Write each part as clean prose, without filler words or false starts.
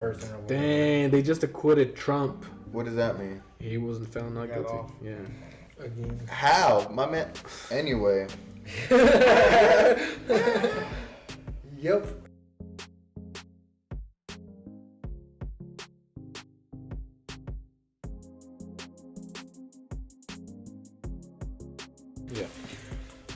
person or whatever. Dang, they just acquitted Trump. What does that mean? He wasn't found not guilty. Off. Yeah. Again. How? My man. Anyway. Yep. Yeah.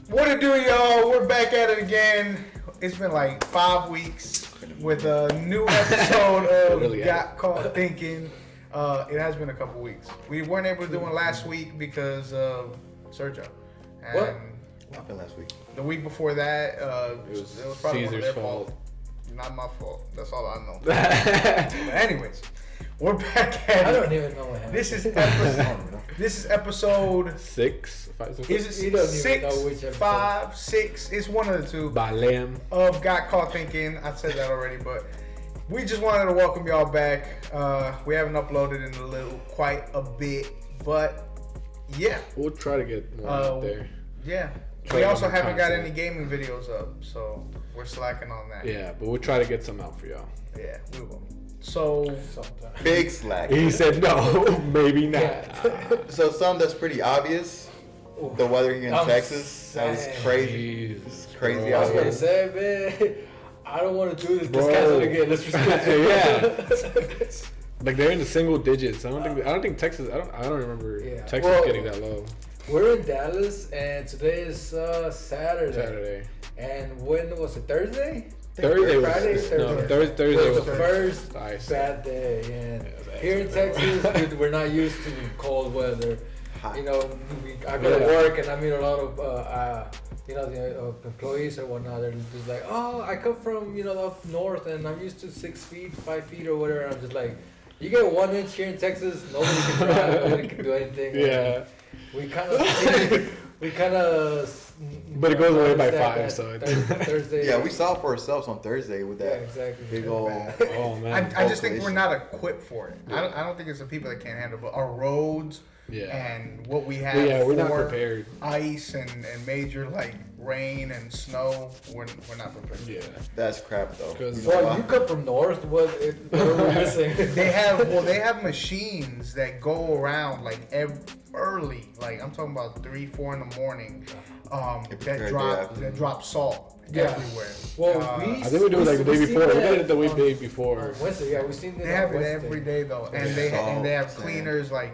What it do, y'all? We're back at it again. It's been like 5 weeks with a new episode of Really Got Caught Thinking. It has been a couple weeks. We weren't able to do one last week because of Sergio. And What happened last week? the week before that, It was probably one of Caesar's their fault. Not my fault. That's all I know. But anyways, we're back at I it. don't even know what happened. This is episode 6, 5, 6. Is You it don't even know 6, which episode. 5, 6? It's one of the two Balem. of Got Caught Thinking. I said that already, but we just wanted to welcome y'all back. We haven't uploaded in quite a bit, but yeah, We'll try to get more out there. yeah. Try We to also get more haven't got content. any gaming videos up, so we're slacking on that. Yeah, but we'll try to get some out for y'all. Yeah, we will. So Sometimes. Big slack. He said no, maybe not. So something that's pretty obvious. The weather here in I'm Texas. That was sad. crazy. Jesus, Crazy bro. I was out gonna here. say, man, I don't want to do this. Bro. Just cancel it again. Let's just Like they're in the single digits. I don't think Texas. I don't remember Yeah. Texas Well, getting that low. We're in Dallas, and today is Saturday. Saturday. And when was it? Thursday? Thursday was Friday, no, Thursday. Thursday was was the first ice. bad day. And Yeah, it was here in actually Texas, we're not used to cold weather. Hot. You know, I go to Yeah. work and I meet a lot of, the employees or whatnot. They're just like, oh, I come from, up north and I'm used to 6 feet, 5 feet or whatever. And I'm just like, you get 1 inch here in Texas, nobody can drive, nobody can do anything. Yeah. We kind of. But it goes away by understand 5, that so it's- Thursday. Yeah, we saw it for ourselves on Thursday with Yeah, that exactly. big old. Oh man. I just think we're not equipped for it. I don't think it's the people that can't handle, but our roads Yeah. and what we have Yeah, we're not for prepared. ice and major like rain and snow, we're not prepared. Yeah. That's crap though. 'Cause- You know Well, why? you come from north. What are we missing? They have machines that go around like early, like I'm talking about 3, 4 in the morning, Get that prepared drop salt Yeah. everywhere. Well, I think we do it like the day we before. seen We did that it the week on- day before. on Wednesday, yeah, we've seen that. They have on it Wednesday. every day though, and Yeah. they have Salt, cleaners like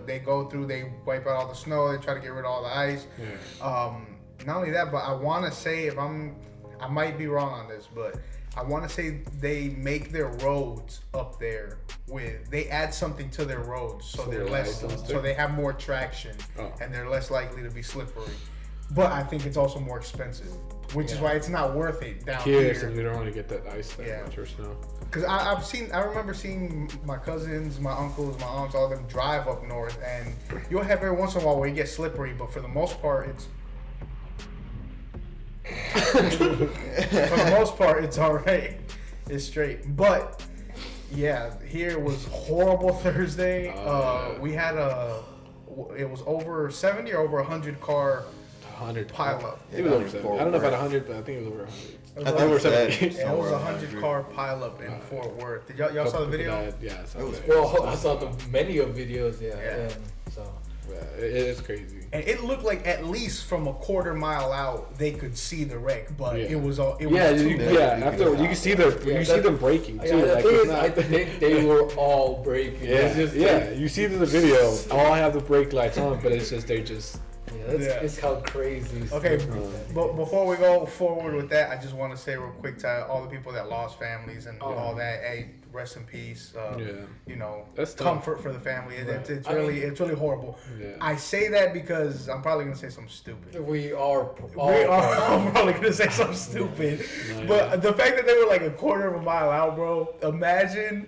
they go through, they wipe out all the snow, they try to get rid of all the ice. Yeah. Not only that, but I want to say I might be wrong on this, but I want to say they make their roads up there they add something to their roads so they're less, so they have more traction and they're less likely to be slippery. But I think it's also more expensive, which is why it's not worth it down Here, since here. we don't want to get that ice that Yeah. much or snow. Because I remember seeing my cousins, my uncles, my aunts, all of them drive up north, and you'll have every once in a while where you get slippery, but for the most part, it's all right. It's straight. But yeah, here was horrible Thursday. Yeah. We had it was over 70 or over 100 car 100 pile up. It was over 70. I don't know about 100, but I think it was over 100. I think over it said 70. Yeah, it was somewhere a around 100 car pile up in Fort Worth. Did y'all saw the video? Yeah, I saw It was that. Well, I saw the many of videos. Yeah. Yeah. So. Yeah, it's crazy. And it looked like at least from a quarter mile out they could see the wreck, but Yeah. it was too After you can see them braking too. Yeah, the like, thing it's is, not- I think they were all breaking. yeah, It's just, you see the video. All have the brake lights on, but it's just they're just. It's how crazy. Okay, stuff is. but before we go forward with that, I just want to say real quick to all the people that lost families and Oh. all that. Hey, rest in peace. That's tough. Comfort for the family. It's I mean- it's really horrible. Yeah. I say that because I'm probably gonna say something stupid. We are. I'm probably gonna say something stupid, No, but the fact that they were like a quarter of a mile out, bro. Imagine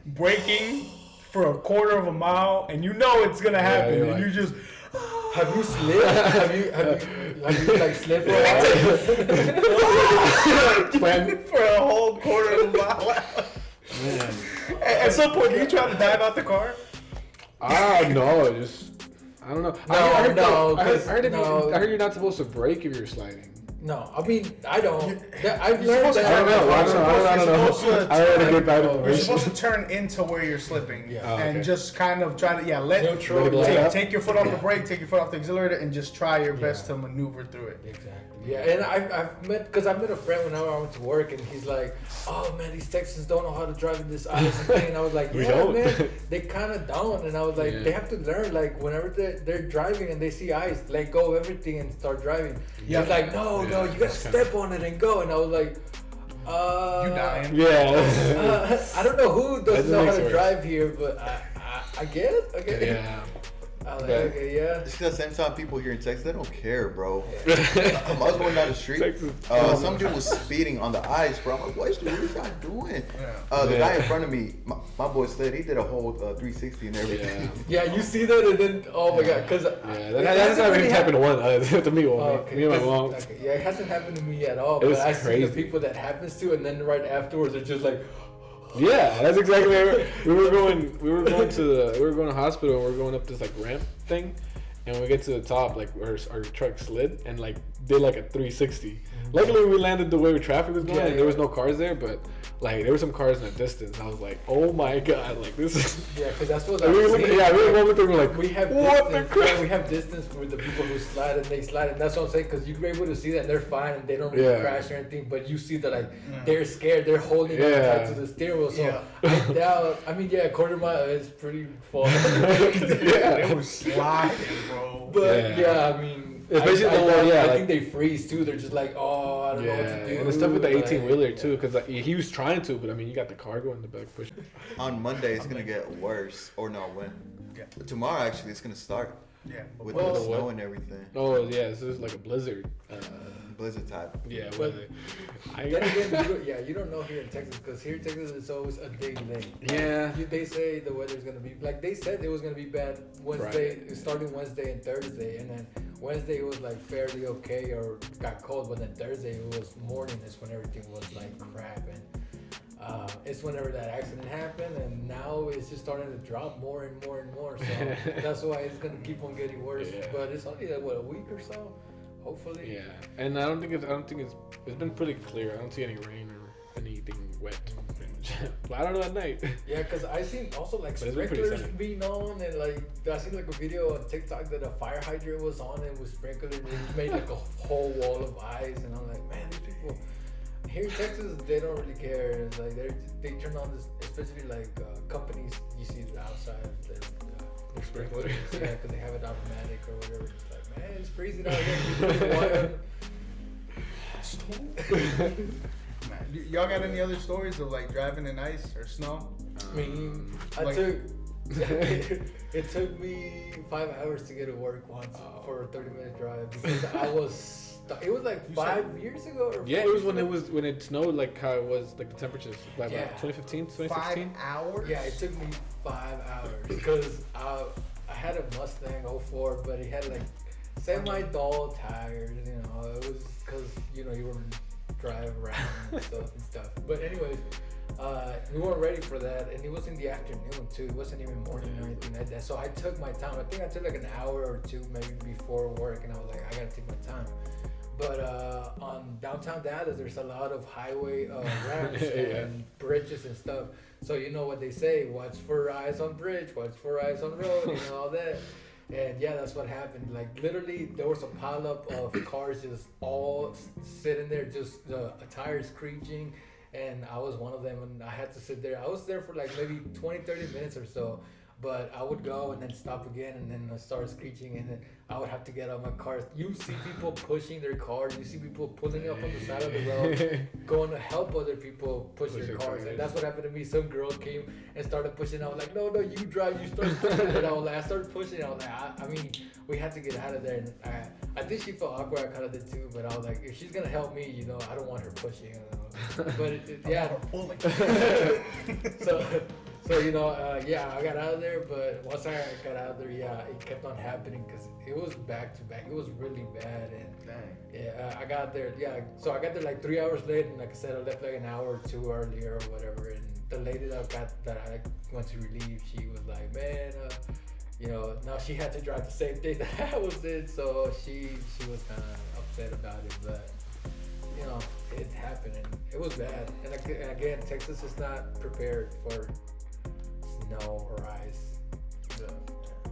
braking for a quarter of a mile, and you know it's gonna happen, you're and like- you just. Have you slid? have you like slid for a while? For a whole quarter of a mile out. Man. At some point, are you trying to dive out the car? No, just I don't know. No, I heard no, I heard, 'cause- I heard, no. I heard you're not supposed to brake if you're sliding. No, I mean I don't. I've You're learned supposed to that. I don't know. I don't know. You're supposed to I don't know. Get bad You're information. supposed to turn into where you're slipping Yeah. Oh, and okay. just kind of try to let Neutral. Let it glide up. take your foot off the brake, take your foot off the accelerator, and just try your best Yeah. to maneuver through it. Exactly. Yeah, and I've met a friend whenever I went to work, and he's like, "Oh man, these Texans don't know how to drive in this ice and thing." And I was like, We "Yeah, don't. man, they kind of don't." And I was like, Yeah. "They have to learn. Like whenever they're driving and they see ice, let go of everything and start driving." Yeah. He's like, "No, Yeah, you gotta that's kinda- step on it and go." And I was like, You dying? Yeah. I don't know who doesn't That know how makes to sense. drive here, but I get it. I get it. Yeah. I was like, But- okay, yeah. It's the same time people here in Texas, they don't care, bro. Yeah. I was going down the street. Texas. Some dude was speeding on the ice, bro. I'm like, what is this guy doing? Yeah. The Yeah. guy in front of me, my boy slid. He did a whole 360 and everything. Yeah. Yeah, you see that, and then oh my god, because Yeah, that's not really happened to one to me. Well, me and my mom. Okay. Yeah, it hasn't happened to me at all. It was But I see crazy. the people that happens to, and then right afterwards, they're just like, Yeah, that's exactly what we were going. We were going to hospital, and we were going up this like ramp thing, and when we get to the top, like our truck slid and like did like a 360. Luckily, we landed the way where traffic was going, Yeah, and there was yeah. no cars there, but like there were some cars in the distance. I was like, oh my god, like this is. yeah, because that's what And we were looking, yeah, we were going through, we're like, we have what the distance. crap? Yeah, we have distance for the people who slide and they slide, and that's what I'm saying. Because you're able to see that and they're fine and they don't really Yeah. crash or anything, but you see that like they're scared, they're holding on Yeah. tight to the steering wheel. So Yeah. I doubt. I mean, yeah, a quarter mile is pretty far. Yeah. They were sliding, bro. But Yeah. yeah, I mean, Especially I, the one, yeah, I like- think they freeze too. They're just like, oh, I don't know what Yeah, to do. and the stuff with the 18 wheeler like, too, because like, he was trying to, but I mean, you got the cargo in the back push. On Monday, it's gonna get worse. Or no, when? Yeah. Tomorrow, actually, it's gonna start Yeah. with Well, the what? snow and everything. Oh yeah, this is like a blizzard. Blizzard type. Yeah, But- weather. Then again, you don't know here in Texas because here in Texas it's always a day late. Yeah. They say the weather's gonna be like they said it was gonna be bad Wednesday, starting Wednesday and Thursday, and then Wednesday it was like fairly okay or got cold, but then Thursday it was morning is when everything was like crap, and it's whenever that accident happened, and now it's just starting to drop more and more and more. So that's why it's gonna keep on getting worse. Yeah. But it's only like what, a week or so, hopefully. Yeah, and I don't think it's been pretty clear. I don't see any rain or anything wet. Pretty much. But I don't know at night. Yeah, because I seen also like But it's been pretty sprinklers sunny. being on, and like I seen like a video on TikTok that a fire hydrant was on and was sprinkled, and it made like a whole wall of ice, and I'm like, man, these people here in Texas, they don't really care. It's like they turn on this, especially like companies you see outside their sprinklers, yeah, because they have it automatic or whatever. It's like, man, it's freezing out here. Man, y'all got any other stories of like driving in ice or snow? I mean, Like- it took me 5 hours to get to work once for a 30-minute drive because I was it was like You 5 years ago or Yeah, 4 it was years when ago. it snowed, like how it was, like the temperatures, like Yeah. 2015, 5 2016. hours? Yeah, it took me 5 hours because I had a Mustang 04, but it had like semi-dull tires. You know, it was because you wouldn't drive around and stuff. But anyways, we weren't ready for that, and it was in the afternoon too. It wasn't even morning or anything like that. So I took my time. I think I took like an hour or two maybe before work, and I was like, I gotta take my time. But on downtown Dallas, there's a lot of highway ramps Yeah. and bridges and stuff. So you know what they say: watch for eyes on bridge, watch for eyes on road, all that. And yeah, that's what happened. Like literally, there was a pileup of cars just all sitting there, just the tires screeching. And I was one of them, and I had to sit there. I was there for like maybe 20, 30 minutes or so. But I would go and then stop again, and then start screeching, and then I would have to get out my car. You see people pushing their cars. You see people pulling up on the side of the road, going to help other people push their cars. And that's what happened to me. Some girl came and started pushing. I was like, no, you drive. You start pushing. And I was like, I started pushing. I was like, I mean, we had to get out of there. And I think she felt awkward. I kind of did too. But I was like, if she's gonna help me, I don't want her pushing. But yeah. Pulling. So yeah, I got out of there, but once I got out of there, yeah, it kept on happening because it was back to back. It was really bad, and Dang. yeah, I got there, yeah. So I got there like 3 hours late, and like I said, I left like an hour or two earlier or whatever. And the lady that I went to relieve, she was like, man, now she had to drive the same day that I was in, so she was kind of upset about it, but. you know, it happened and it was bad. And again, Texas is not prepared for snow or ice. Yeah.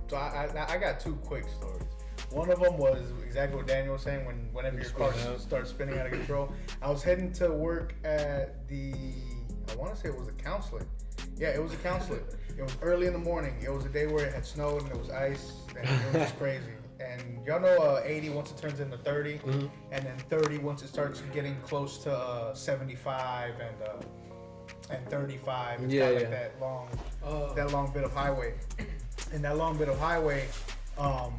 So I got two quick stories. One of them was exactly what Daniel was saying. Whenever your car starts spinning out of control, I was heading to work at I want to say it was a counseling. Yeah, it was a counseling. It was early in the morning. It was a day where it had snowed and it was ice and it was just crazy. And y'all know 80 once it turns into 30, and then 30 once it starts getting close to 75 and 35. It's got like that long bit of highway. And that long bit of highway, I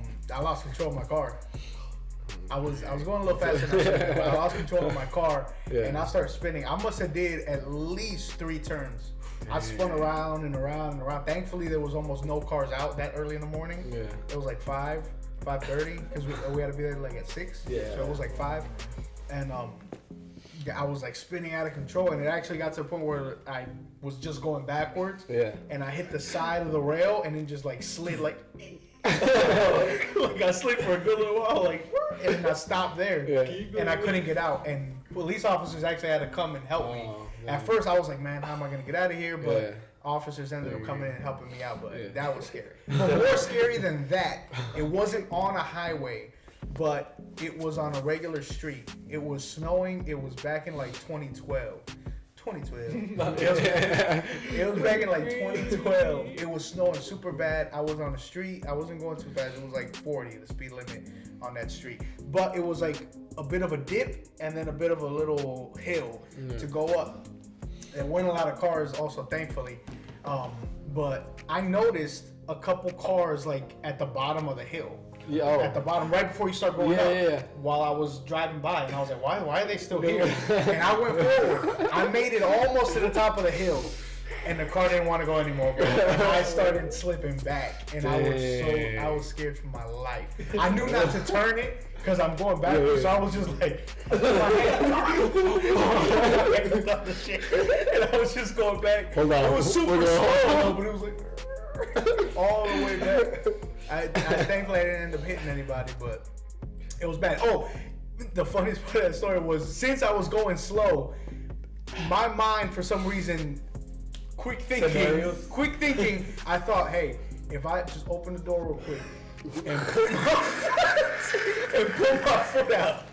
lost control of my car. I was going a little faster than I should have, but I lost control of my car and I started spinning. I must have did at least 3 turns. I spun around and around and around. Thankfully, there was almost no cars out that early in the morning. Yeah. It was like 5:30 because we had to be there like at 6. Yeah. So it was like 5, and I was like spinning out of control, and it actually got to the point where I was just going backwards. Yeah. And I hit the side of the rail, and then just like slid like I slid for a good little while, like, and then I stopped there, and I couldn't get out. And police officers actually had to come and help me. At first, I was like, man, how am I gonna get out of here? But officers ended up coming in and helping me out. But that was scary. But more scary than that, it wasn't on a highway, but it was on a regular street. It was snowing. It was back in like 2012. 2012. It was back in like 2012. It was snowing super bad. I was on the street. I wasn't going too fast. It was like 40, the speed limit on that street. But it was like a bit of a dip and then a bit of a little hill to go up. There weren't a lot of cars also, thankfully. But I noticed a couple cars like at the bottom of the hill. At the bottom, right before you start going up, while I was driving by, and I was like, why are they still here? And I went forward. I made it almost to the top of the hill, and the car didn't want to go anymore. And I started slipping back, and I was scared for my life. I knew not to turn it because I'm going backwards, so I was just like, and I was just going back. Hold on. It was super slow, but it was like all the way back. I thankfully I didn't end up hitting anybody, but it was bad. Oh, the funniest part of that story was since I was going slow, my mind for some reason, quick thinking, I thought, hey, if I just open the door real quick and put my foot out,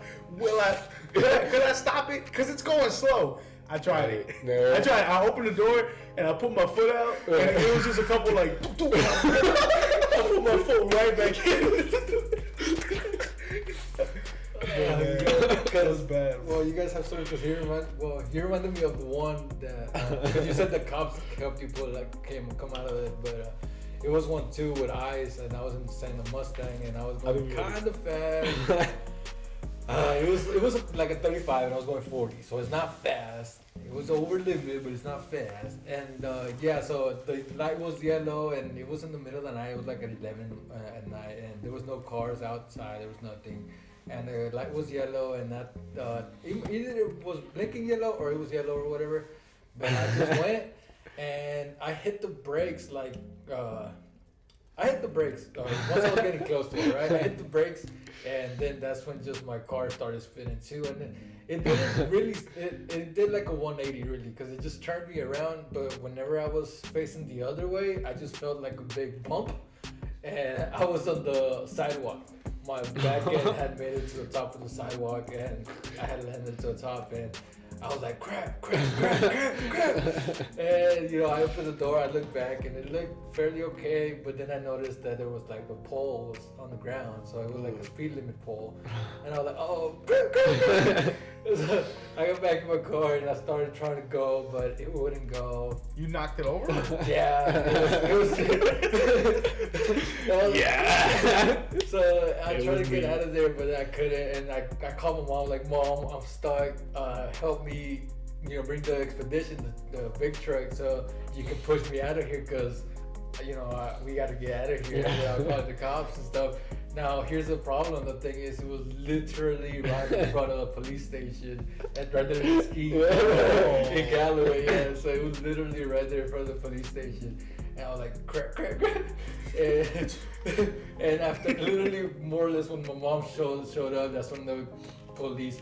could I stop it? Because it's going slow. I tried it. I opened the door and I put my foot out, and it was just a couple like. I put my foot right back in. That was bad. Well, you guys have stories because he reminded me of the one that because you said the cops helped you come out of it, but it was one too with ice, and I was insane the Mustang, and I was going kind of fast. It was like a 35 and I was going 40, so it's not fast. It was over limit, but it's not fast. And so the light was yellow and it was in the middle of the night. It was like at 11 at night, and there was no cars outside. There was nothing, and the light was yellow, and that either it was blinking yellow or it was yellow or whatever. But I just went and I hit the brakes once I was getting close to it, right? I hit the brakes, and then that's when just my car started spinning too. And then it didn't really, it did like a 180 really, because it just turned me around. But whenever I was facing the other way, I just felt like a big bump, and I was on the sidewalk. My back end had made it to the top of the sidewalk, and I had landed to the top, and I was like, crap. And, I opened the door, I looked back, and it looked fairly okay, but then I noticed that there was like a pole was on the ground, so it was like a speed limit pole. And I was like, oh, crap. So I got back in my car, and I started trying to go, but it wouldn't go. You knocked it over? Yeah. It was yeah. So I tried to get out of there, but I couldn't, and I called my mom, like, Mom, I'm stuck, help me, bring the expedition, the big truck, so you can push me out of here, because, we got to get out of here. I called the cops and stuff. Now, here's the problem. The thing is, it was literally right in front of the police station, and right there in Mesquite, in Galloway, yeah. So it was literally right there in front of the police station. And I was like, crap. And after literally more or less when my mom showed up, that's when the police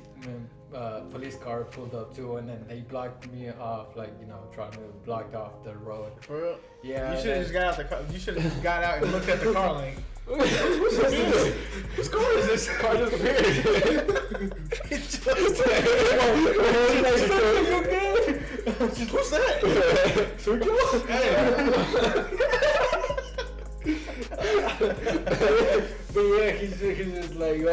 police car pulled up too, and then he blocked me off, like, you know, trying to block off the road. For real? Yeah. You should have just got out the car. You should have just got out and looked at the car like, whose car is this? Car just appeared. Who's that? But yeah, he's just like,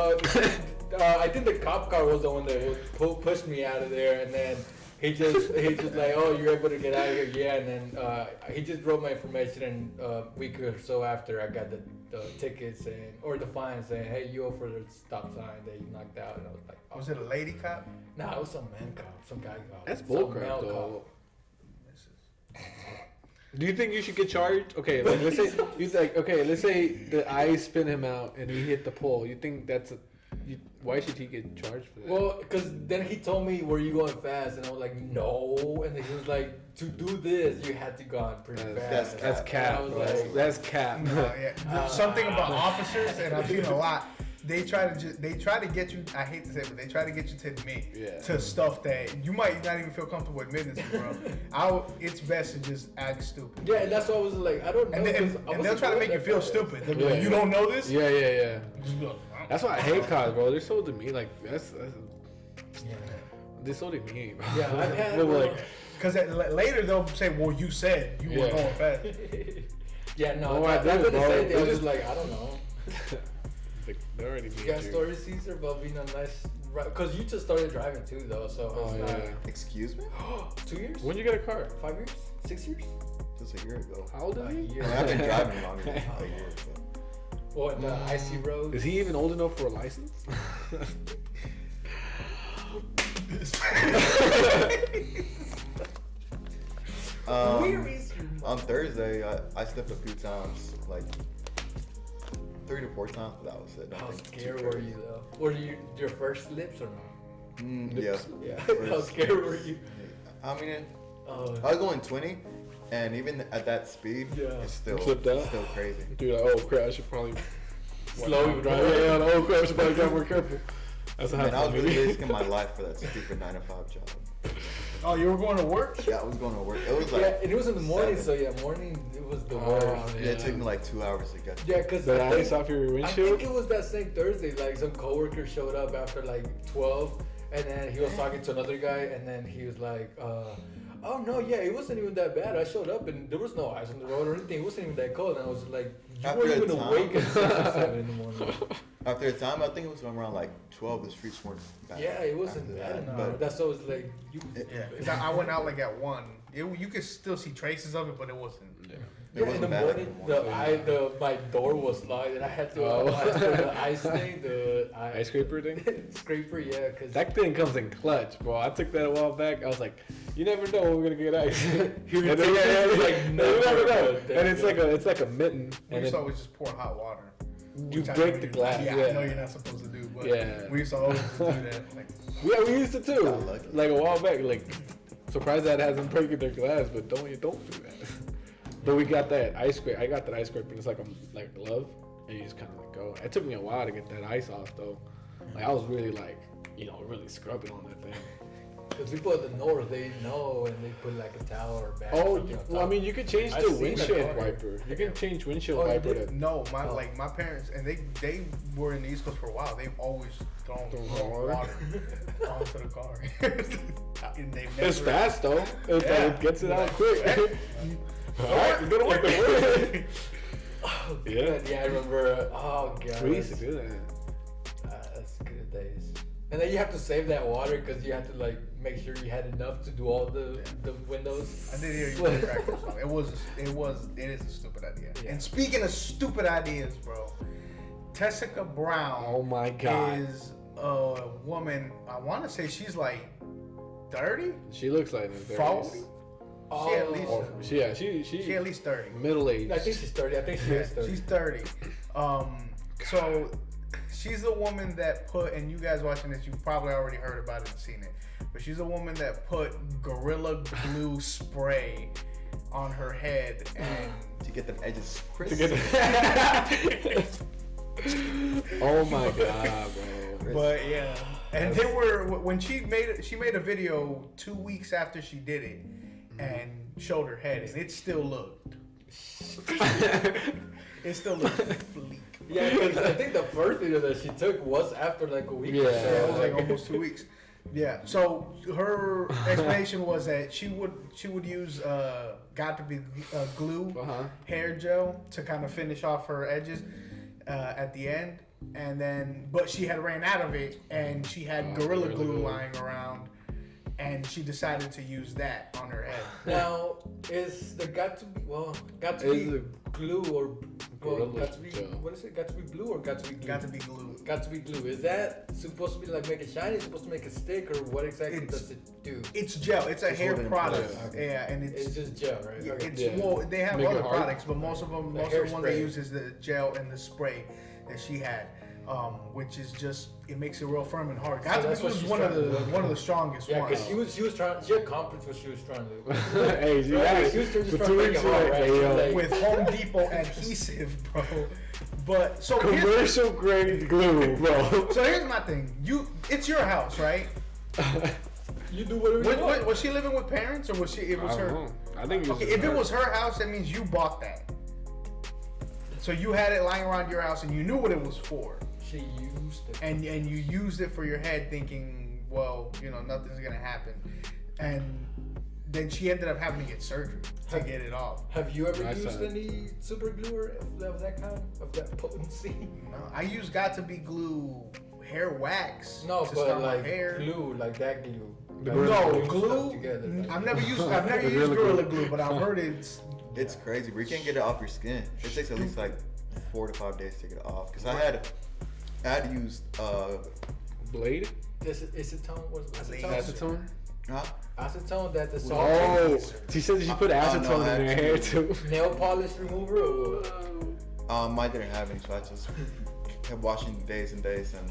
I think the cop car was the one that pushed me out of there, and then he just like, oh, you're able to get out of here, yeah, and then he just wrote my information, and a week or so after, I got the tickets or the fine saying, hey, you owe for the stop sign that you knocked out, and I was like, oh. Was it a lady cop? Nah, it was some man cop, some guy cop. That's some bullcrap, male though. cop. Do you think you should get charged? Okay, like, let's say let's say the eyes spin him out and he hit the pole. You think that's why should he get charged for that? Well, because then he told me, were you going fast? And I was like, no. And then he was like, to do this, you had to go on pretty fast. That's cap. And I was Bro. like, That's cap. No, yeah. There's something about officers, and I've seen a lot. They try to get you. I hate to say it, but they try to get you to admit to stuff that you might not even feel comfortable admitting to, bro. It's best to just act stupid. yeah, and that's why I was like, I don't know. And they'll try to make you feel stupid. They'll be like, you don't know this? Yeah. Just be like, That's why I hate cops, bro. They're so demeaning. Like Yeah. they're so demeaning, bro. Yeah, I've had They're like, because later they'll say, well, you said you were going fast. yeah, no, Oh, I that's do, what they bro. say. I was It's just like, I don't know. like, they're already mean You got to you. stories, Caesar, about being a nice, because you just started driving too, though. So Oh it's yeah. Excuse me? not 2 years, When you get a car? 5 years, 6 years. Just a year ago. How old is A he? year. I mean, I've been driving longer than a year. But. Well, in the icy roads. Is he even old enough for a license? Where is your On Thursday, I slipped a few times, like 3 to 4 times, but that was it. How Nothing too scared were crazy. you though? Were you your first lips or no? Yeah. Yeah. First. How scared were you? I mean, Oh. I was going 20, and even at that speed, Yeah. it's still Flipped out? still crazy. Dude, like, oh crap, I should probably Slow drive. Yeah, oh crap, I should probably drive more careful. That's what Man, I was happened really to me. risking my life for that stupid 9 to 5 job. Oh, you were going to work? Yeah, I was going to work. It was like Yeah, and it was in the morning, 7. so yeah, morning it was the Oh, worst. Yeah, it took me like 2 hours to get there. Yeah, cause The I ice think, off your I windshield? think it was that same Thursday. Like some coworker showed up after like 12, and then he was talking to another guy, and then he was like, "Oh no, yeah, it wasn't even that bad. I showed up and there was no ice on the road or anything. It wasn't even that cold." And I was like, "You After weren't a even time- awake at 6 or 7 in the morning." After a time, I think it was around like 12, the streets weren't bad. Yeah, it wasn't after bad that, enough. but That's why I was like, "You." Yeah, because I went out like at 1. You could still see traces of it, but it wasn't. it Yeah, in wasn't the bad like morning, my door was locked, and I had to apply for the ice thing, the Ice scraper thing? scraper, yeah, because That thing comes in clutch, bro. I took that a while back. I was like, you never know when we're gonna get ice. You And take then- it, like, you never never know. know. And it's like a mitten. We And used to then always just pour hot water. you Which I break know the you're- glass. Yeah, Yeah, I know you're not supposed to do, but Yeah. we used to always do that. Like, Yeah, we used to too. Got lucky. Like a while back. Like, surprised that hasn't broken their glass, but don't do that. But we got that ice scraper. I got that ice scraper. It's like a glove, and you just kind of let go. It took me a while to get that ice off though. Like I was really like, really scrubbing on that thing. Because people at the north, they know, and they put like a towel or bag. Oh, something on well, I top. mean, you could change I've the seen that windshield car. wiper. You can change windshield Oh, you wiper. did? To, no, my Oh. like my parents, and they were in the East Coast for a while. They've always thrown Thrown water water. onto the car. And they've it's never- fast though. It's Yeah. like, it gets it out quick. All right, good work. Oh, Yeah. God, yeah, I remember. Oh god, We used to that's- do that. that's good days. And then you have to save that water because you have to like make sure you had enough to do all the windows. I did hear you were cracking something. It is a stupid idea. Yeah. And speaking of stupid ideas, bro, Tessica Brown Oh my God. is a woman. I want to say she's like 30, She looks like in her 40. 30s. She at least Or, she she at least 30. middle aged. I think she's 30. I think she Yeah, is 30. she's 30. So she's the woman that put, and you guys watching this, you've probably already heard about it and seen it, but she's a woman that put Gorilla Glue spray on her head and To get them edges crisp. to get Oh my god, bro. But yeah, and they were when she made a video 2 weeks after she did it, and showed her head, and it still looked. It still looked fleek. Yeah, because I think the first video that she took was after like a week. Yeah. or Yeah, so. it was like almost 2 weeks. Yeah. So her explanation was that she would use got to be glue hair gel to kind of finish off her edges at the end, and then but she had ran out of it, and she had Gorilla Glue lying around, and she decided to use that on her head. Now is the got to be glue or got to be gel. what is it? Got to be blue or got to be glue? Got to be glue. Got to be glue. Is that supposed to be like make it shiny? Is it supposed to make it stick, or what exactly does it do? It's gel. It's a hair holding it product. in place. Yeah, and It's just gel, right? yeah, Okay. it's Yeah. well, they have Make it other hard. products, but most of the ones hairspray. they use is the gel and the spray that she had, which is just it makes it real firm and hard. Got to that's be what was she's one of trying the to do. one of the strongest Yeah, ones. because she accomplished what she was trying to do. Hey, you Right, guys, she was just for trying 2 to make weeks, it hard, like, right? hey, yo, Like- with Home Depot adhesive, bro. But so here's, commercial grade glue, bro. so here's my thing. It's your house, right? You do whatever you want. Was she living with parents or was she? It was I her. don't know. I think Okay, if it was her house, that means you bought that. So you had it lying around your house and you knew what it was for. She used it. And you used it for your head thinking, well, nothing's gonna happen. And then she ended up having to get surgery to get it off. Have you ever I used saw it. any super glue or of that kind, of that potency? No, I use Got to Be Glue hair wax No, to but start like my hair. glue, like that glue. The Like No, stuff glue. together, like- I've never used Gorilla Gorilla Glue. Glue, but I've heard it's It's crazy, but you can't get it off your skin. It takes at least like 4 to 5 days to get it off. Cause I had to use Blade? Acetone? What's acetone? Acetone? huh? Acetone that the salt. Oh, she said she put Oh, no, acetone I in her had hair to. too. Nail polish remover or what? I didn't have any, so I just kept washing days and days, and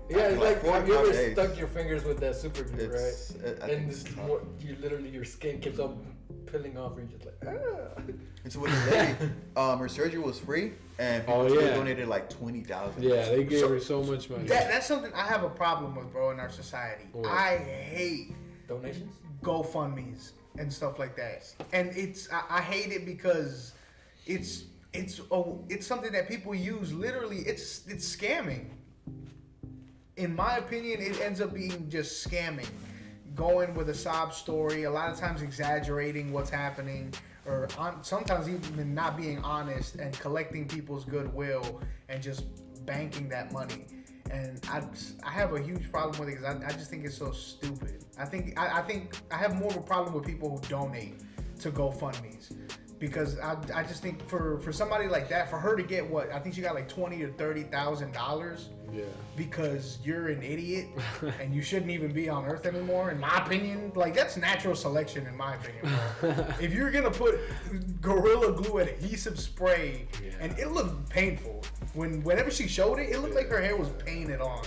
Yeah, it's like, 4 have to you 5 ever days. stuck your fingers with that super glue, right? I think And it's this tough. more, you literally, your skin keeps on peeling off and you're just like, ah. And so with the lady, her surgery was free, and people Oh, still yeah. donated like 20,000. Yeah, they gave So- her so much money. that's something I have a problem with, bro, in our society. What? I hate Donations? GoFundMe's and stuff like that, and I hate it because it's something that people use literally. It's scamming. In my opinion, it ends up being just scamming, going with a sob story. A lot of times exaggerating what's happening, or sometimes even not being honest and collecting people's goodwill and just banking that money. And I have a huge problem with it because I just think it's so stupid. I think I have more of a problem with people who donate to GoFundMe's because I just think for somebody like that, for her to get what I think she got like $20,000 or $30,000 Yeah. because you're an idiot and you shouldn't even be on Earth anymore. In my opinion, like that's natural selection. In my opinion, bro. If you're gonna put Gorilla Glue adhesive spray, Yeah. and it looked painful whenever she showed it, it looked like her hair was painted on.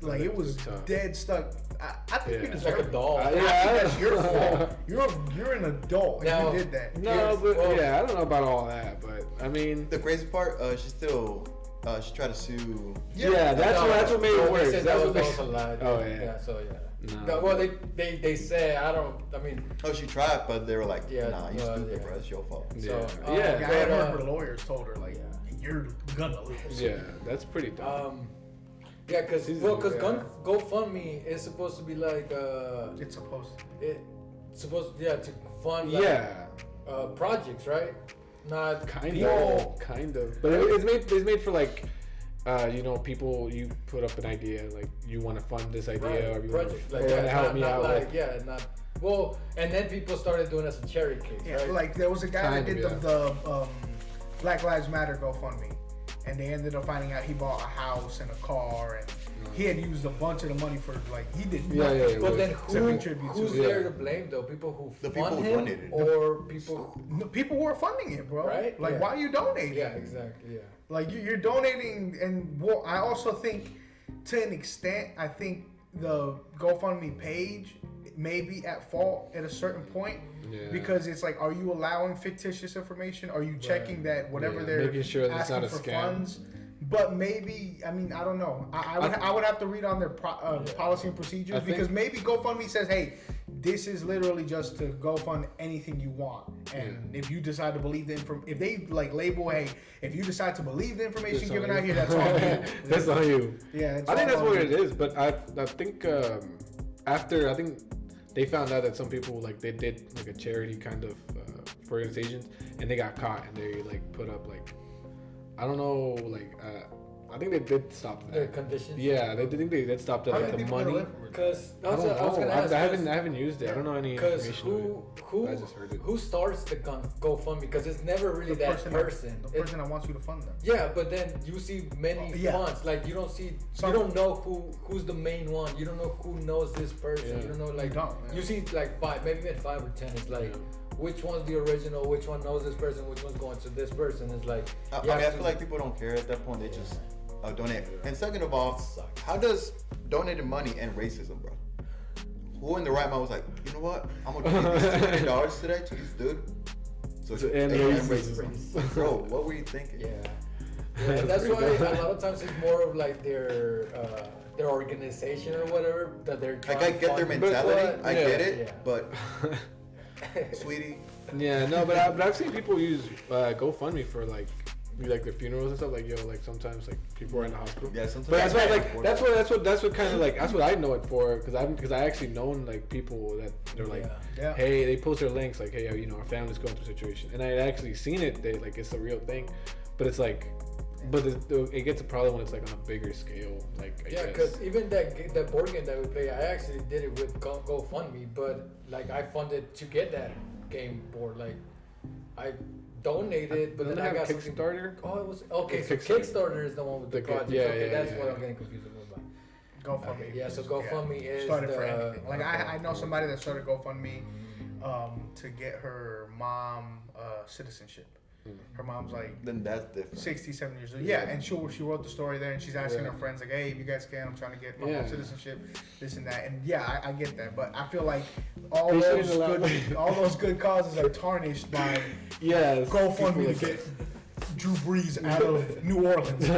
Like it was Tough. dead stuck. I think you Yeah. deserve Like a it. doll. I think that's your fault. You're an adult Now- and you did that. No, Yes, but well- yeah, I don't know about all that, but I mean, The crazy part, she still she tried to sue. yeah, that's what made it They worse. said That's that what was made. a lie. Oh, yeah. So yeah. No. No, well, they say I mean, Oh, she tried, but they were like, Yeah, nah, you well, stupid, yeah. bro. It's your fault. Yeah, So, yeah, Yeah, I had but, heard her lawyers told her like, you're gonna lose. yeah. That's pretty dumb. yeah, because She's- because yeah. GoFundMe is supposed to be like It's supposed to. to fund like, Yeah, projects, right? Not kind people. of, kind of. But it's made for like, people. You put up an idea, like you want to fund this idea, Right, or you projects want like to that. help not, me not out. like, with. yeah, not well, and then people started doing it as a charity case, Yeah, right? like there was a guy Kind that of, did the Black Lives Matter GoFundMe, and they ended up finding out he bought a house and a car, and he had used a bunch of the money for like he did Yeah, nothing. yeah, yeah. But then to contribute to who's it. there to blame though? People who The fund people who him donated. or people? No, people were funding it, bro. Right? Like, Yeah. why are you donating? Yeah, exactly. Yeah. Like you're donating, and well, I also think, to an extent, I think the GoFundMe page may be at fault at a certain point. Yeah. Because it's like, are you allowing fictitious information? Are you checking that whatever Yeah, they're making sure that it's asking not a for scam. funds But maybe, I mean, I don't know. I would have to read on their policy and procedures because maybe GoFundMe says, hey, this is literally just to GoFund anything you want. And if you decide to believe the information, if they like label, hey, if you decide to believe the information given out here, that's on you. That's on you. Yeah, I think that's what it is. But I think after, I think they found out that some people, like, they did like a charity kind of organizations and they got caught and they like put up like, I don't know, like, I think they did stop that. The conditions. Yeah, they think they did stop that. How Like many the people money. Because I don't know. I haven't used it. I don't know any Because information. I just heard it. who starts the GoFundMe? Because it's never really The that person. The person that wants you to fund them. Yeah, but then you see many funds. Like you don't see, you don't know who's the main one. You don't know who knows this person. Yeah. You don't know like don't, you see like 5, maybe even 5 or 10. It's like which one's the original, which one knows this person, which one's going to this person. It's like I feel like people don't care at that point. They just donate. And second of all, how does donating money end racism, bro? Who in the right mind was like, you know what? I'm gonna donate this $200 today to this dude. So To end racism. Bro, what were you thinking? Yeah, that's why a lot of times it's more of like their organization or whatever that they're trying Like I get their to fund. mentality, I get it, Yeah. but sweetie, Yeah, no, but I've seen people use GoFundMe for like their funerals and stuff. Like, yo, like sometimes like people are in the hospital. yeah, sometimes. But that's why, like, that's what kind of like, that's what I know it for, because I actually known like people that they're like, Yeah. hey, they post their links like, hey, you know, our family's going through a situation, and I actually seen it. They like, it's a real thing, but it's like, but it gets a problem when it's like on a bigger scale. Like, I Yeah, guess. because even that board game that we play, I actually did it with GoFundMe, but like I funded to get that game board. Like I donated, but Doesn't then it I got have something. Kickstarter? Oh, it was okay. It's So Kickstarter. Kickstarter is the one with the project. yeah, Okay, yeah, that's yeah. what I'm getting confused about. GoFundMe. Okay, yeah, so GoFundMe is started for the- anything. Like I know somebody that started GoFundMe to get her mom citizenship. Her mom's like Then that's different. 67 years old. Yeah, and she wrote the story there, and she's asking her friends like, "Hey, if you guys can, I'm trying to get my Yeah. mom's citizenship, this and that." And yeah, I get that, but I feel like all They those shouldn't allow- good, all those good causes are tarnished by Yeah, GoFundMe like to get Drew Brees out of New Orleans.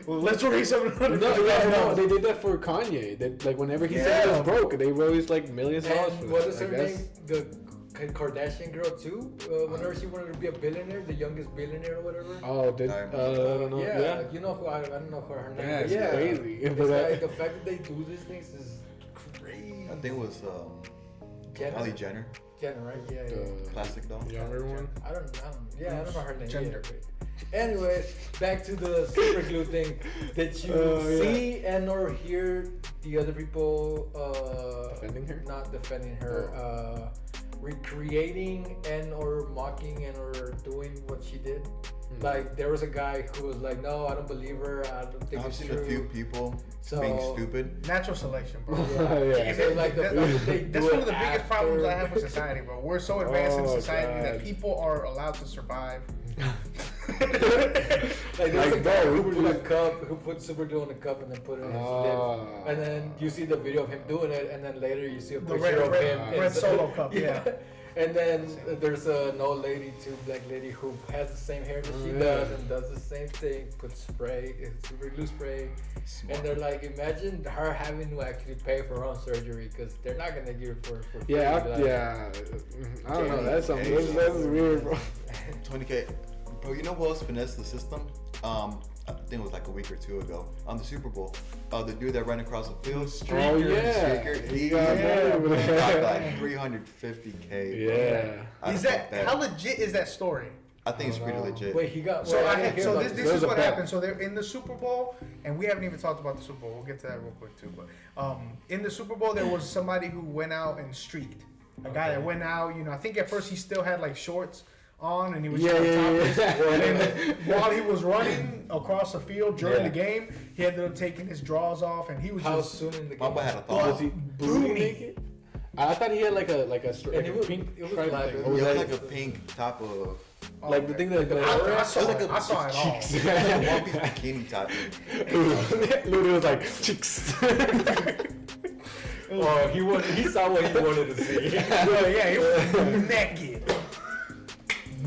Well, let's raise $700. No, they did that for Kanye. They, like whenever he said he was broke, they raised like millions of dollars for And what that. is her Like, name? The Kardashian girl too. Whenever she wanted to be a billionaire, the youngest billionaire or whatever. Oh, did I I remember. don't know. Yeah, You know who I don't know her name. Yeah, but it's crazy. It's But like the fact that they do these things is crazy. I think it was Jenner, Kylie Jenner, Jenner, right? Yeah. the classic doll. younger one. I don't know her name. Gender. Yeah. Anyway, back to the super glue thing. Did you see and or hear the other people Defending her? Not defending her. Recreating and or mocking and or doing what she did. Like there was a guy who was like, "No, I don't believe her. I don't think I've it's seen true." a few people So- being stupid. Natural selection, bro. Yeah. So, like, the fact that they That's do one it of the biggest after- problems I have with society, bro. We're so advanced in Oh, society that God. people are allowed to survive. Like there's a Like, guy bro, who put a cup, who put super glue in a cup and then put it in his Ah. lips. And then you see the video of him doing it, and then later you see a The picture of him. in red the- Solo cup, yeah. And then there's an old lady too, black lady, who has the same hair that she Yeah. does and does the same thing, puts spray, super glue spray. And they're like, imagine her having to actually pay for her own surgery because they're not gonna give it for free. Yeah, like- yeah. I don't know. That's something. That's weird, bro. 20K. Bro, you know who else finessed the system? I think it was like a week or two ago on the Super Bowl. The dude that ran across the field. Oh yeah. Streaker, He he got yeah, money, man. got bro. like 350K. Bro. Yeah. I Is think that how legit is that story? I think it's pretty legit. Wait, he got. So wait, I didn't had, hear so about this this. is There's a what bet. happened. So they're in the Super Bowl, and we haven't even talked about the Super Bowl. We'll get to that real quick too. But in the Super Bowl, there was somebody who went out and streaked. A guy that went out. You know, I think at first he still had like shorts on, and he was Yeah, just yeah, topless. yeah. And then while he was running across the field during Yeah. the game, he ended up taking his drawers off, and he was How just soon in the game? Mamba had a Was thought. he booty naked? I thought he had like a like And it was- pink it was stripe black. thing. It Or It was was that- like a pink top of like the thing that I saw It was like it. a- I saw it all. one piece bikini top. Literally was like chicks. Oh, he saw what he wanted to see. Well, yeah, he was naked.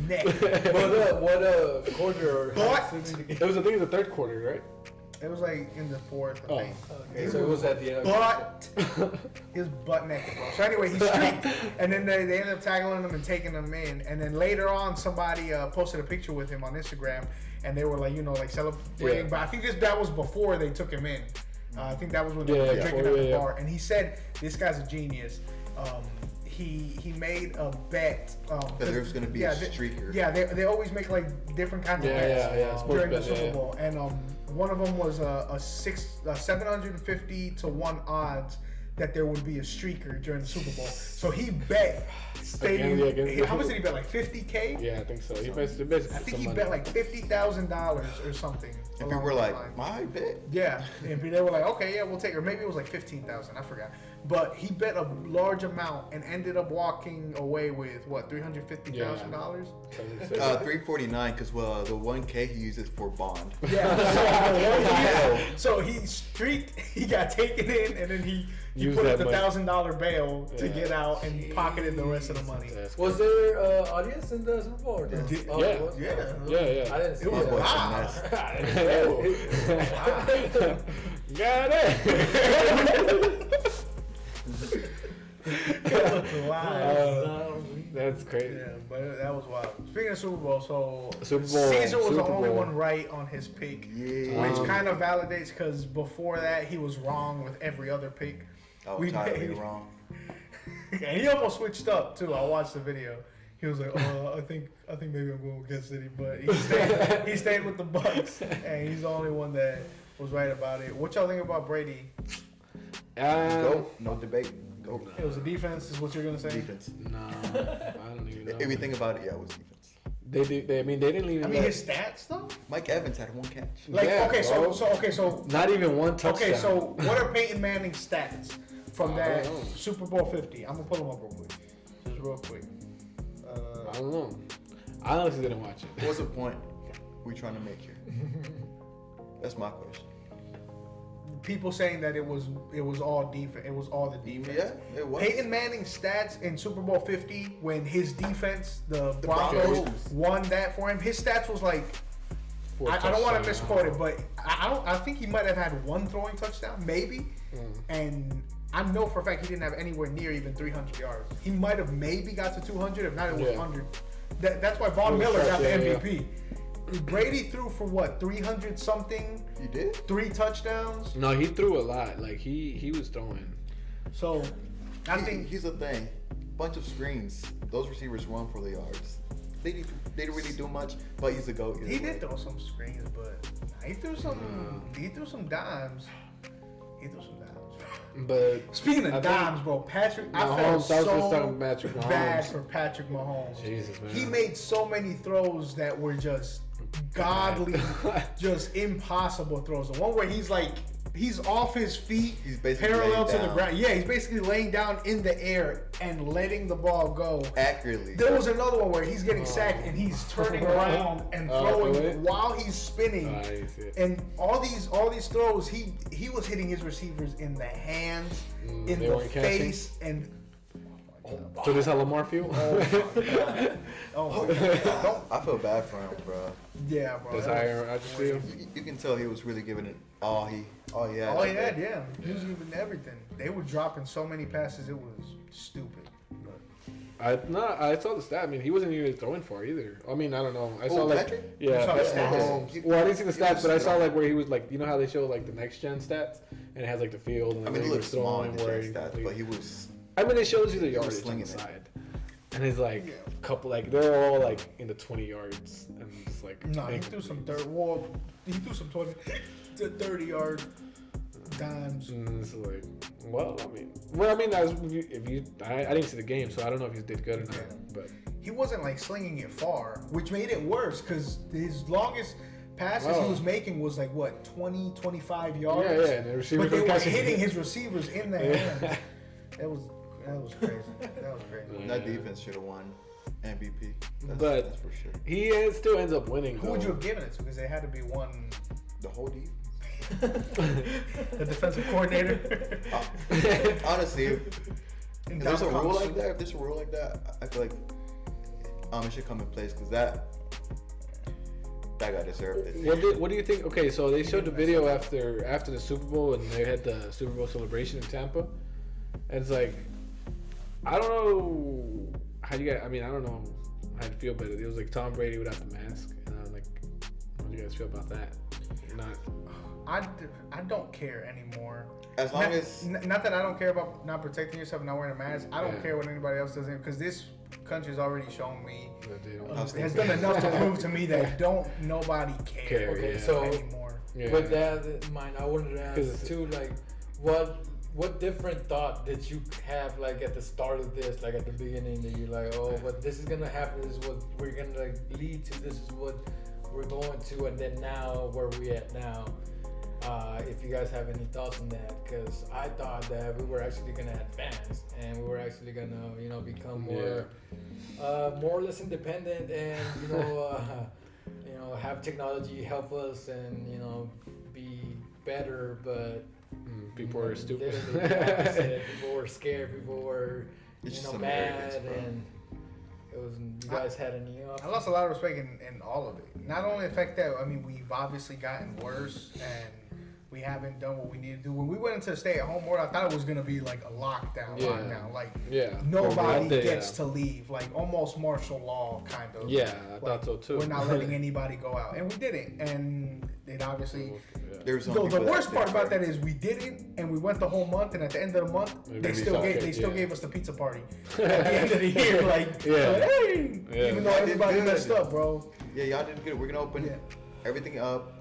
neck. What quarter or But- half into the game? It was, I think, the third quarter, right? It was like in the fourth, I Oh. think. Okay, so it was at the end. But his butt naked, bro. So anyway, he streaked, and then they ended up tackling him and taking him in. And then later on, somebody posted a picture with him on Instagram, and they were like, like celebrating. Yeah. But I think that was before they took him in. I think that was when they were Yeah, drinking before, at the yeah. bar. And he said, "This guy's a genius." He made a bet That there's gonna be a streaker. They always make like different kinds of Yeah, bets yeah, sports during the bet, Super yeah. Bowl, and one of them was a 750 to 1 odds that there would be a streaker during the Super Bowl. So he bet stadium. Again, How much did he bet? Like $50K? Yeah, I think so. He basically I think he bet like $50,000 or something. And people were like, my bet. Yeah, and they were like, okay, yeah, we'll take it. Or maybe it was like 15,000. I forgot. But he bet a large amount and ended up walking away with what, $350,000? 349 because the 1K he uses for bond. Yeah. So he streaked. He got taken in, and then he Used put up that the money. $1,000 bail to Yeah. get out and pocketed the rest of the money. Was there audience in the Super Bowl? Or no? Yeah. Oh, Yeah. it was? Yeah. Yeah. I didn't see It was that. wild. Got it. Wow. That's crazy. Yeah, but that was wild. Speaking of Super Bowl, so Super Bowl, Caesar was the Super only Bowl. one right on his pick, Yeah. which kind of validates because before that he was wrong with every other pick. I was We entirely made- wrong. And he almost switched up too. I watched the video. He was like, I think maybe I'm going with Kansas City, but he stayed with the Bucks, and he's the only one that was right about it. What y'all think about Brady? Go. No debate. Go. It was a defense, is what you're gonna say? Defense. No, I don't even know. If you think about it, yeah, it was defense. They didn't even. I mean, his stats though. Mike Evans had 1 catch. Like, Yeah, okay, bro. so not even one touchdown. okay, so what are Peyton Manning's stats from I that don't know. Super Bowl 50? I'm gonna pull them up real quick, just real quick. I don't know. I honestly didn't watch it. What's the point we trying to make here? That's my question. People saying that it was all defense. It was all the defense. Yeah, it was. Peyton Manning's stats in Super Bowl 50 when his defense, the Broncos, Broncos. won that for him. His stats was like, Four I don't want to touchdowns. misquote it, but I think he might have had one throwing touchdown, maybe. And I know for a fact he didn't have anywhere near even 300 yards. He might have maybe got to 200. If not, it was Yeah. 100. That's why Von It was Miller got the fresh, yeah, MVP. Brady threw for what, 300 something, You did? 3 touchdowns. No, he threw a lot. Like he was throwing. So I think Here's the thing. Bunch of screens. Those receivers run for the yards. They didn't really do much, but he's a GOAT. he did throw some screens, but he threw some. He threw some dimes. He threw some dimes. But Speaking of I think dimes, bro, Patrick, I Mahomes, felt I was just so talking Patrick bad Mahomes. for Patrick Mahomes. Jesus, man. He made so many throws that were just godly, just impossible throws. The one where he's off his feet, He's basically parallel laying to the down. ground. Yeah, he's basically laying down in the air and letting the ball go. Accurately. There was another one where he's getting sacked and he's turning around and Oh, really? throwing while he's spinning. I didn't see it. And all these throws, he was hitting his receivers in the hands, in they the weren't catching? face, and So this how Lamar feel? oh my God. Don't, I feel bad for him, bro. yeah, bro. That's how I just feel. You can tell he was really giving it all he had. All he had, yeah. He was giving everything. They were dropping so many passes, it was stupid. I saw the stat. I mean, he wasn't even throwing far either. I mean, I don't know. I saw like Patrick? yeah, You saw the Patrick stats? Mahomes. Well, I didn't see the stats, but I saw like where he was like, you know how they show like the next gen stats and it has like the field and I like, mean, he where looked was small throwing, in where the stats, like- but he was. I mean, it shows you the was yardage on slinging the it. side, and it's like Yeah. couple like they're all like in the 20 yards and just like No, he making threw some plays. he threw some 20 to 30-yard dimes. And it's like, I didn't see the game, so I don't know if he did good or not. Yeah. But He wasn't like slinging it far, which made it worse because his longest passes he Oh. was making was like what, 20, 25 yards. yeah, and the receivers But they were were catching hitting it. his receivers in the Yeah. hands. That was crazy. That was crazy. That defense should have won MVP. But- That's for sure. He still ends up winning. Who would you though. have given it to? Because they had to be one, The whole defense. the defensive coordinator. Honestly, if And there's a Dom rule Cox. like that, I feel like it should come in place because that guy deserved it. What do you think? Okay, so they showed the video after the Super Bowl, and they had the Super Bowl celebration in Tampa. And it's like, I don't know how you guys. I mean, I don't know how to feel, but it was like Tom Brady without the mask, and I was like, how do you guys feel about that? I don't care anymore. As long as not that I don't care about not protecting yourself, not wearing a mask. I don't Yeah. care what anybody else does because this country's already shown me, That they don't. has done enough to prove to me that nobody care Okay, yeah. so anymore. Yeah. with that in mind, I wanted to 'Cause ask too, like, what different thought did you have, like, at the start of this, like at the beginning, that you're like, oh, what this is gonna happen, this is what we're gonna like lead to, this is what we're going to, and then now where we at now. If you guys have any thoughts on that, because I thought that we were actually gonna advance and we were actually gonna, you know, become more or less independent, and you know, have technology help us, and you know, be better. But People are stupid. literally the opposite. People were scared. People were, It's you just know, Americans, mad, bro. and it was. You guys had any? I lost a lot of respect in all of it. Not only the fact that, I mean, we've obviously gotten worse and we haven't done what we need to do. When we went into the stay-at-home order, I thought it was going to be like a lockdown. Like Yeah. nobody Out there, gets yeah. to leave. Like almost martial law kind of. Yeah, I Like, thought so too. We're not letting anybody go out. And we didn't. And it obviously... there's some The people worst that part about think that is we didn't, and we went the whole month, and at the end of the month, Maybe they we still saw gave it, gave yeah. us the pizza party at the end of the year. Like, Yeah. hey, Yeah. even though Y'all did everybody good. messed up, bro. Yeah, y'all did good. We're gonna open Yeah. everything up.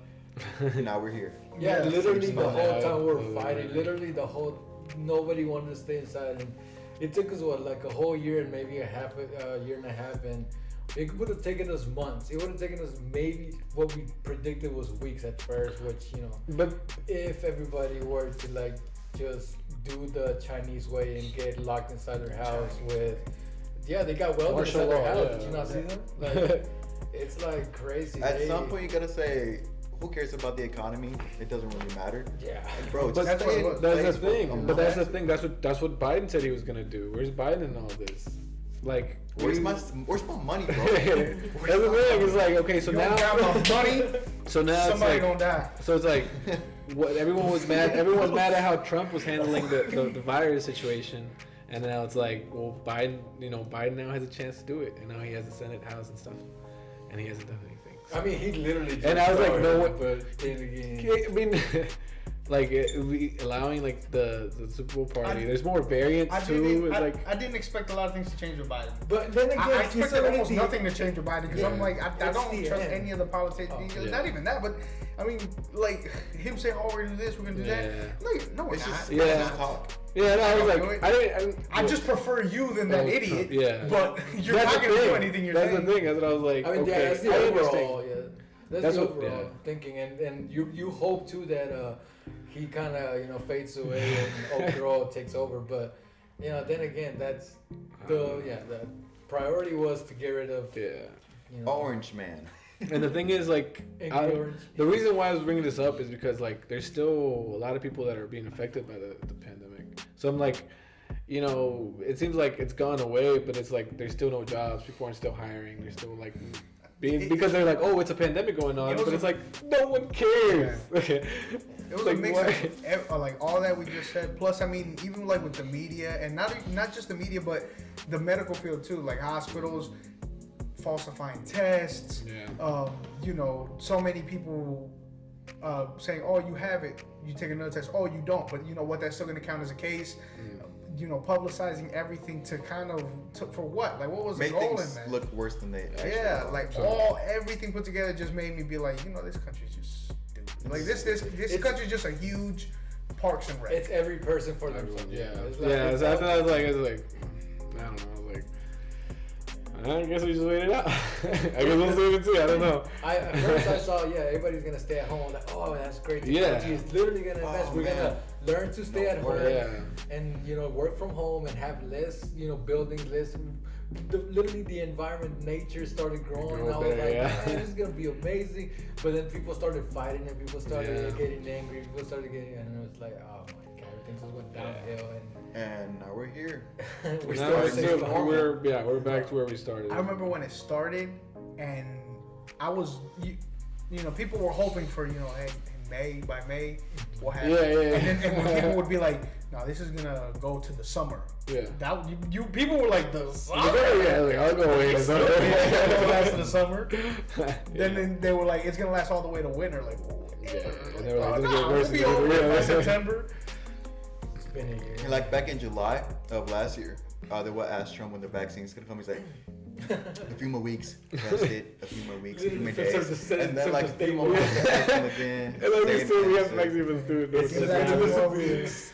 Now we're here. Yeah, Yeah, literally seems the not whole bad. time we were fighting. Literally the whole, nobody wanted to stay inside, and it took us like a whole year and maybe a year and a half, and it would have taken us months. It would have taken us maybe what we predicted was weeks at first, which, you know, But if everybody were to like just do the Chinese way and get locked inside their house with, yeah, they got welders Martial inside their law, house. yeah. Did you not see them? Like, it's like crazy. At They- some point, you gotta say, who cares about the economy? It doesn't really matter. yeah. Bro, But just that's stay what- in that's place the for a thing. month. But that's the thing. That's what Biden said he was gonna do. Where's Biden in all this? Like, Where's my money, bro? that's the thing. It's like, okay, so You now, don't got enough money, so now it's somebody like, gonna die. so it's like, what everyone was mad. Everyone's mad at how Trump was handling the virus situation, and now it's like, well, Biden, you know, Biden now has a chance to do it, and now he has the Senate, House, and stuff, and he hasn't done anything. I mean, he literally. Just And I was like, started, no one- but then again. I mean, like allowing like the Super Bowl party. There's more variants I too. didn't, It's I, like I didn't expect a lot of things to change with Biden. But then again, I he's expected already almost the- nothing to change with Biden because I'm Yeah. like, I It's don't the trust end. any of the politicians. Oh, yeah. Not even that, but I mean, like him saying, "Oh, we're gonna do this, we're gonna do Yeah. that." No, we're It's not. just, Yeah. just talk. yeah, no, I was Don't do like, it. I didn't. I just prefer you than that Oh, idiot. yeah. But you're That's not the gonna do thing. anything you're That's saying. the thing. That's what I was like. I mean, okay, yeah, that's the I overall. understand. Yeah, that's That's the what- overall yeah. thinking, and you hope too that he kind of fades away and old girl takes over. But then again, that's the priority was to get rid of Yeah. Orange man. And the thing is, like, Angry Orange. the reason why I was bringing this up is because, like, there's still a lot of people that are being affected by the pandemic. So I'm like, it seems like it's gone away, but it's like there's still no jobs. People aren't still hiring. They're still like because they're like, oh, it's a pandemic going on, but it's like no one cares. It was like, a mix what? of like all that we just said. Plus, I mean, even like with the media, and not just the media, but the medical field too, like hospitals falsifying tests. Yeah. So many people saying, "Oh, you have it. You take another test. Oh, you don't." But you know what? That's still going to count as a case. Publicizing everything to kind of for what? Like, what was Make the goal in things that? look worse than they actually Yeah, are. like everything put together just made me be like, this country's just stupid. Like this country's just a huge Parks and Rec. It's every person for themselves. Yeah. It's Yeah. it's So after all- that, I was like, I don't know. I was like, I guess we just wait it out. I guess we'll see it too. I don't know. At first I saw, everybody's gonna stay at home. Like, oh, that's great. Yeah. Technology is literally gonna invest. We're gonna learn to stay at home Yeah. and work from home and have less, buildings, less. Literally, the environment, nature started growing. Grow I was better, like, yeah. man, this is gonna be amazing. But then people started fighting and people started Yeah. getting angry. People started getting, and it was like, oh my god, things just went downhill, And now we're here. and we're Now still safe. we're back to where we started. I remember when it started, and I was, you know, people were hoping for, you know, hey, in by May, we'll have. Yeah. And when people would be like, no, this is gonna go to the summer. Yeah. That you people were like the summer. Yeah, like I'll go wait. It's still gonna last to the summer. Then they were like, it's gonna last all the way to winter. Like, Yeah, and they were like, oh, it's no, gonna get worse. it'll be over by Yeah. September. It's been a year. And like back in July of last year, they would ask Trump when the vaccine's gonna come. He's like, a few more weeks, test it. A few more weeks, a few more days, and then like a few more weeks, test him again. And then we same still we have answer. Mexican students. It's exactly 4 weeks.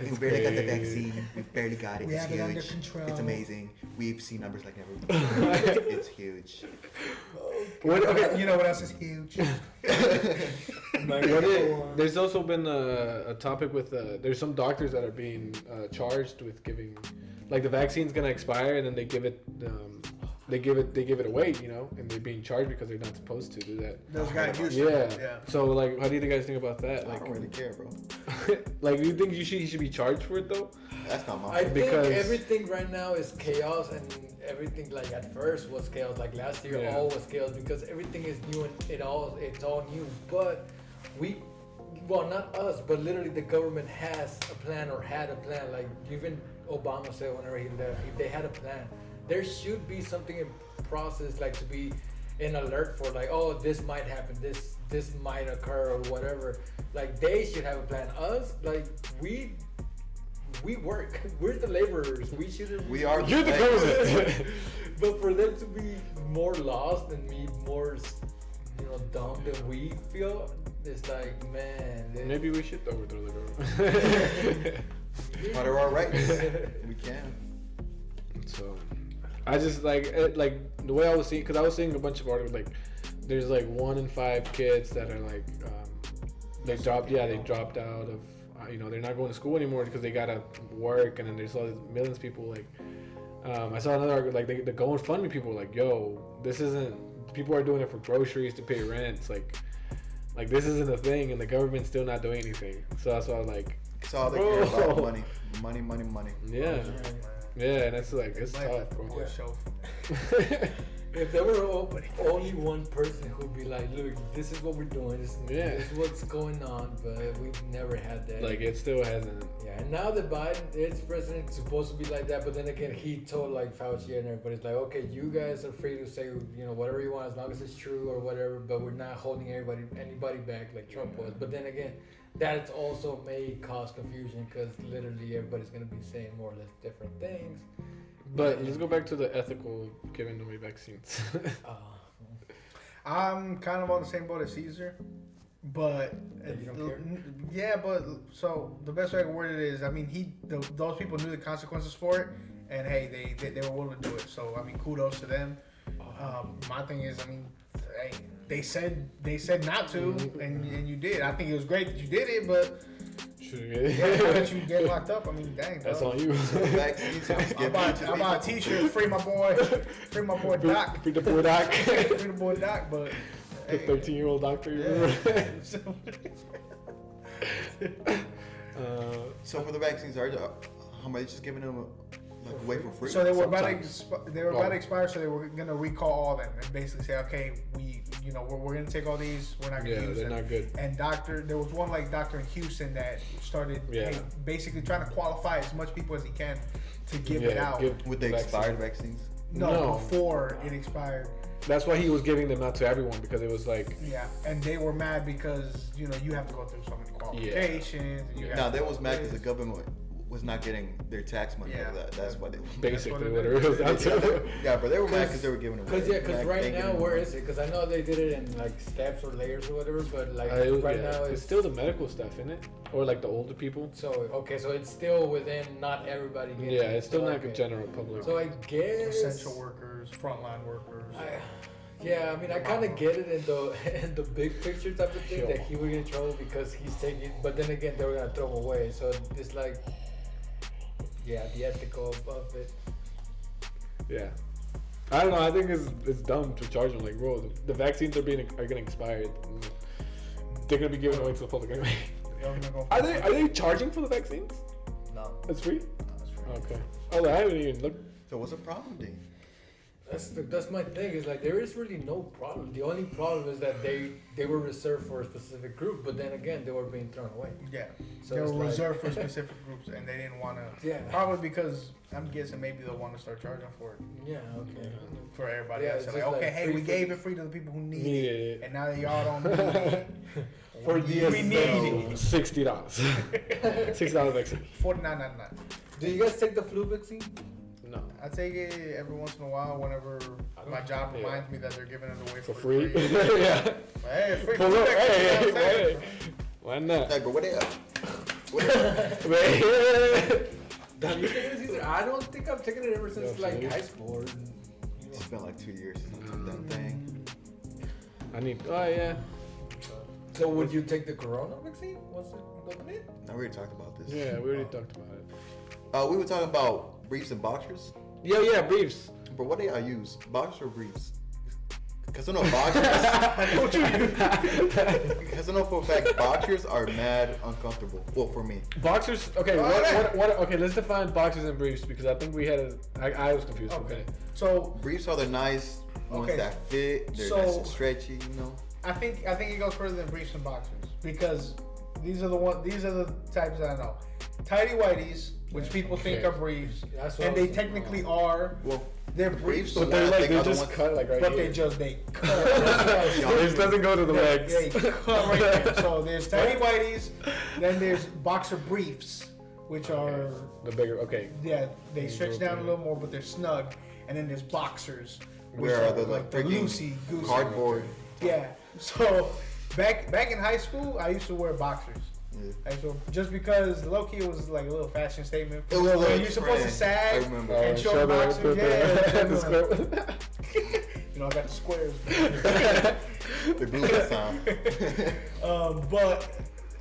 We barely got the vaccine. We barely got it. We It's have it under huge. control. It's amazing. We've seen numbers like never before. It's huge. Okay, you know what else is huge? There's also been a topic with there's some doctors that are being charged with giving, like the vaccine's gonna expire and then they give it away, you know, and they're being charged because they're not supposed to do that. Those guys used Yeah. to. Yeah. So like, how do you guys think about that? I Like, don't really care, bro. like, do you think he should be charged for it though? That's not I my. think Because- everything right now is chaos, and everything like at first was chaos. Like last year, Yeah. all was chaos because everything is new and it's all new. But well, not us, but literally the government has a plan or had a plan. Like even Obama said whenever he left, they had a plan. There should be something in process, like to be an alert for, like, oh, this might happen, this might occur or whatever. Like they should have a plan. Us, like we work. We're the laborers. We shouldn't. We are. You're the government. But for them to be more lost and be more, you know, dumb than we feel, it's like, man. Maybe we should overthrow the government. What are our rights? We can. So, I just like it, like the way I was seeing, because I was seeing a bunch of articles like there's like 1 in 5 kids that are like they dropped out of you know, they're not going to school anymore because they gotta work, and then there's all these millions of people like I saw another article like the GoFundMe people were like, yo, this isn't, people are doing it for groceries to pay rent. It's like this isn't a thing, and the government's still not doing anything. So that's why I was like, It's all they care about. Bro. Money. yeah. Yeah, and it's like, it's tough, bro. Boy, show. If there were only one person who'd be like, look, this is what we're doing, this is what's going on, but we've never had that. Like, it still hasn't. Yeah, and now that Biden is president, it's supposed to be like that, but then again, he told like Fauci and everybody's like, okay, you guys are free to say, you know, whatever you want as long as it's true or whatever, but we're not holding anybody back like Trump was. But then again, that also may cause confusion because literally everybody's gonna be saying more or less different things. But let's go back to the ethical giving away vaccines. I'm kind of on the same boat as Caesar, but You don't care? yeah, but so the best way I can word it is, I mean, those people knew the consequences for it, and hey, they were willing to do it. So I mean, kudos to them. My thing is, I mean, hey, they said not to, and you did. I think it was great that you did it, but yeah, now that you get locked up, I mean, dang, That's bro. on you. Vaccines just I give bought a T-shirt, free my boy Doc, Free the poor doc. free the boy Doc, but The hey, 13-year-old doctor. You remember? So for the vaccines, how much just giving them like away for free? So they were about Sometimes. to expire, so they were gonna recall all of them and basically say, okay, we're gonna take all these, we're not gonna Yeah, use they're them. not good. And there was one like doctor in Houston that started Yeah. basically trying to qualify as much people as he can to give it out. With the vaccine. expired vaccines. No, No. before it expired. That's why he was giving them out to everyone, because it was like, Yeah, and they were mad because you have to go through so many qualifications. And you Yeah. Now have they to was do mad because this. the government was not getting their tax money Yeah. out of that. That's why they. basically what what it it was down to. Yeah, but they were mad because they were giving them. Because right now, where is it? Because I know they did it in like steps or layers or whatever, but like right now it's still the medical stuff, isn't it? Or like the older people. So okay, so it's still within not everybody. Getting Yeah, it, it's still so, not okay. the general public. So I guess essential workers, frontline workers. Yeah, I mean, I kind of get it in the big picture type of thing Sure. that he would get in trouble because he's taking. But then again, they were gonna throw him away, so it's like, yeah, the ethical of it. Yeah, I don't know. I think it's dumb to charge them. Like, bro, the vaccines are getting expired. They're gonna be given away to the public anyway. The government gonna Are they charging for the vaccines? No, It's free. That's free. Okay. Oh, I haven't even looked. So what's the problem, D? that's my thing. Is like there is really no problem. The only problem is that they were reserved for a specific group, but then again they were being thrown away. Yeah. So They it's were like- reserved for specific groups, and they didn't want to. Yeah. Probably because I'm guessing maybe they'll want to start charging for it Yeah. Okay. for everybody Yeah, else. it's Like, just okay, like hey, free we for- gave it free to the people who need Needed it, it. and now that y'all don't need it. For the We need it. $60. $60 vaccine. $49.99. Do you guys take the flu vaccine? No. I take it every once in a while whenever my job Yeah. reminds me that they're giving it away For for free. free. Yeah. But hey, it's free. Pull for up. free, Hey, you know what I'm saying? hey. Why not? Like, bro, what they up? What they up? Have you taken it either? I don't think I've taken it ever since Yeah, like flu. high school. It's been like 2 years since I took that thing. I need. Oh yeah. So would you take the corona vaccine? What's it? Open it? I already talked about this. Yeah, we already talked about it. We were talking about briefs and boxers. Yeah, briefs. But what do y'all use? Boxers or briefs? Because I know boxers. Because I know for a fact boxers are mad uncomfortable. Well, for me. Boxers. Okay. Oh, yeah. What? Okay. Let's define boxers and briefs because I think we had a. I was confused. Okay. Okay. So Briefs are the nice ones Okay. that fit. They're So- nice and stretchy, you know. I think it goes further than briefs and boxers because these are the types that I know. Tidy whities, which people think Okay. are briefs, That's what and I they was technically are. Well, They're briefs, Briefs, But they're I like think they other just ones- cut like right but here. they cut. This doesn't go to the legs. They cut right there. So there's tidy whities, then there's boxer briefs, which are The bigger. Okay. they stretch down a little more, but they're snug, and then there's boxers, which Where are the like the freaking loosey goosey. cardboard? Yeah. So back in high school, I used to wear boxers. Yeah. Like, so just because low key it was like a little fashion statement. It was a When little you're supposed to trend. sag I remember. and show the boxers. The Yeah. square. You know, I got the squares. The glue sound. But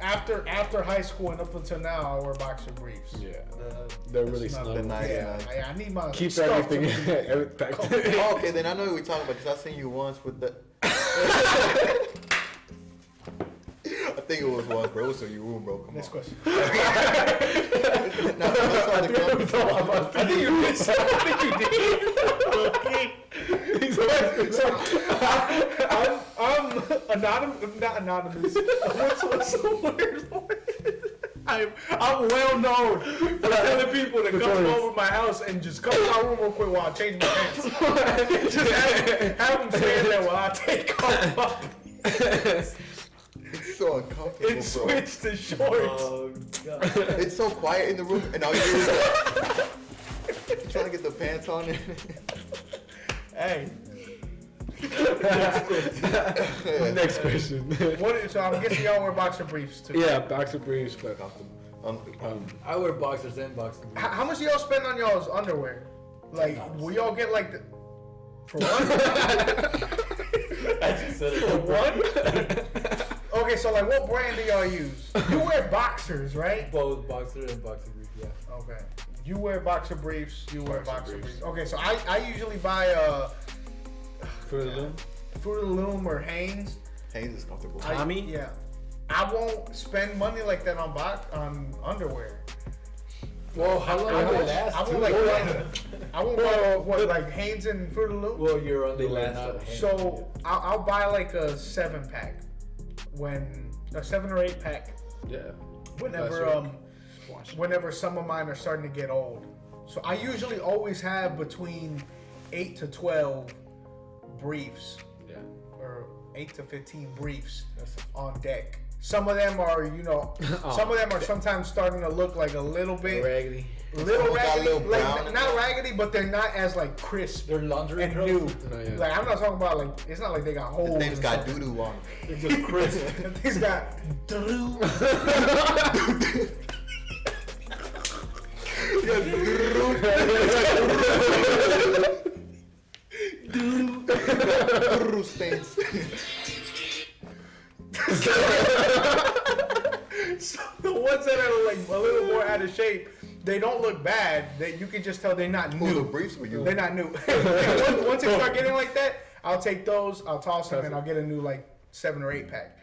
after high school and up until now, I wear boxer briefs. Yeah. The- They're the really snug- snug. They're nice, Yeah, nice. I need my Keeps stuff to everything. be- everything back. Oh, okay, then I know what we're talking about because I seen you once with the. I think it was once, bro. It was in your room, bro. Come Next on. question. Now, that's how the company- I think you did. I'm anonymous. Not anonymous. What's the word for it? I'm well known for telling people to come Notorious. over my house and just come to my room real quick while I change my pants. Just have them stand there while I take off my It's so uncomfortable, and bro. switch to shorts. Oh god. It's so quiet in the room, and all you do is like, you're trying to get the pants on. Hey, Next question. so I'm guessing y'all wear boxer briefs too. Yeah, boxer briefs, but I wear boxers and boxer briefs. How much do y'all spend on y'all's underwear? Like, will y'all get like the for one? I just said For one? Okay, so like, what brand do y'all use? You wear boxers, right? Both boxer and boxer brief. Yeah. Okay. You wear boxer briefs. You wear Boxer boxer briefs. briefs. Okay, so I usually buy for the loom. Fruit of the Loom or Hanes. Hanes is comfortable. Tommy? Yeah. I won't spend money like that on underwear. Well, how long I do they won't, last? I won't too? like I won't buy what like Hanes and Fruit of the Loom. Well, you're on the last last. up. So I'll buy like a 7-pack when a 7 or 8-pack Yeah. whenever whenever some of mine are starting to get old. So I usually always have between 8 to 12 briefs Yeah. or 8 to 15 briefs on deck. Some of them are, some of them are sometimes starting to look like a little bit Raggedy. little Some got a raggedy, little like brown in not there. raggedy, but they're not as like crisp They're laundry and curls? new. No, yeah. Like I'm not talking about like it's not like they got holes. The thing's and got stuff. doo doo on. They're just crisp. Things got doo. Doo stains. So the ones that are like a little more out of shape, they don't look bad. That you can just tell they're not Who the new. briefs were you? They're not new. Once they start getting like that, I'll take those. I'll toss them and I'll get a new like 7 or 8 pack.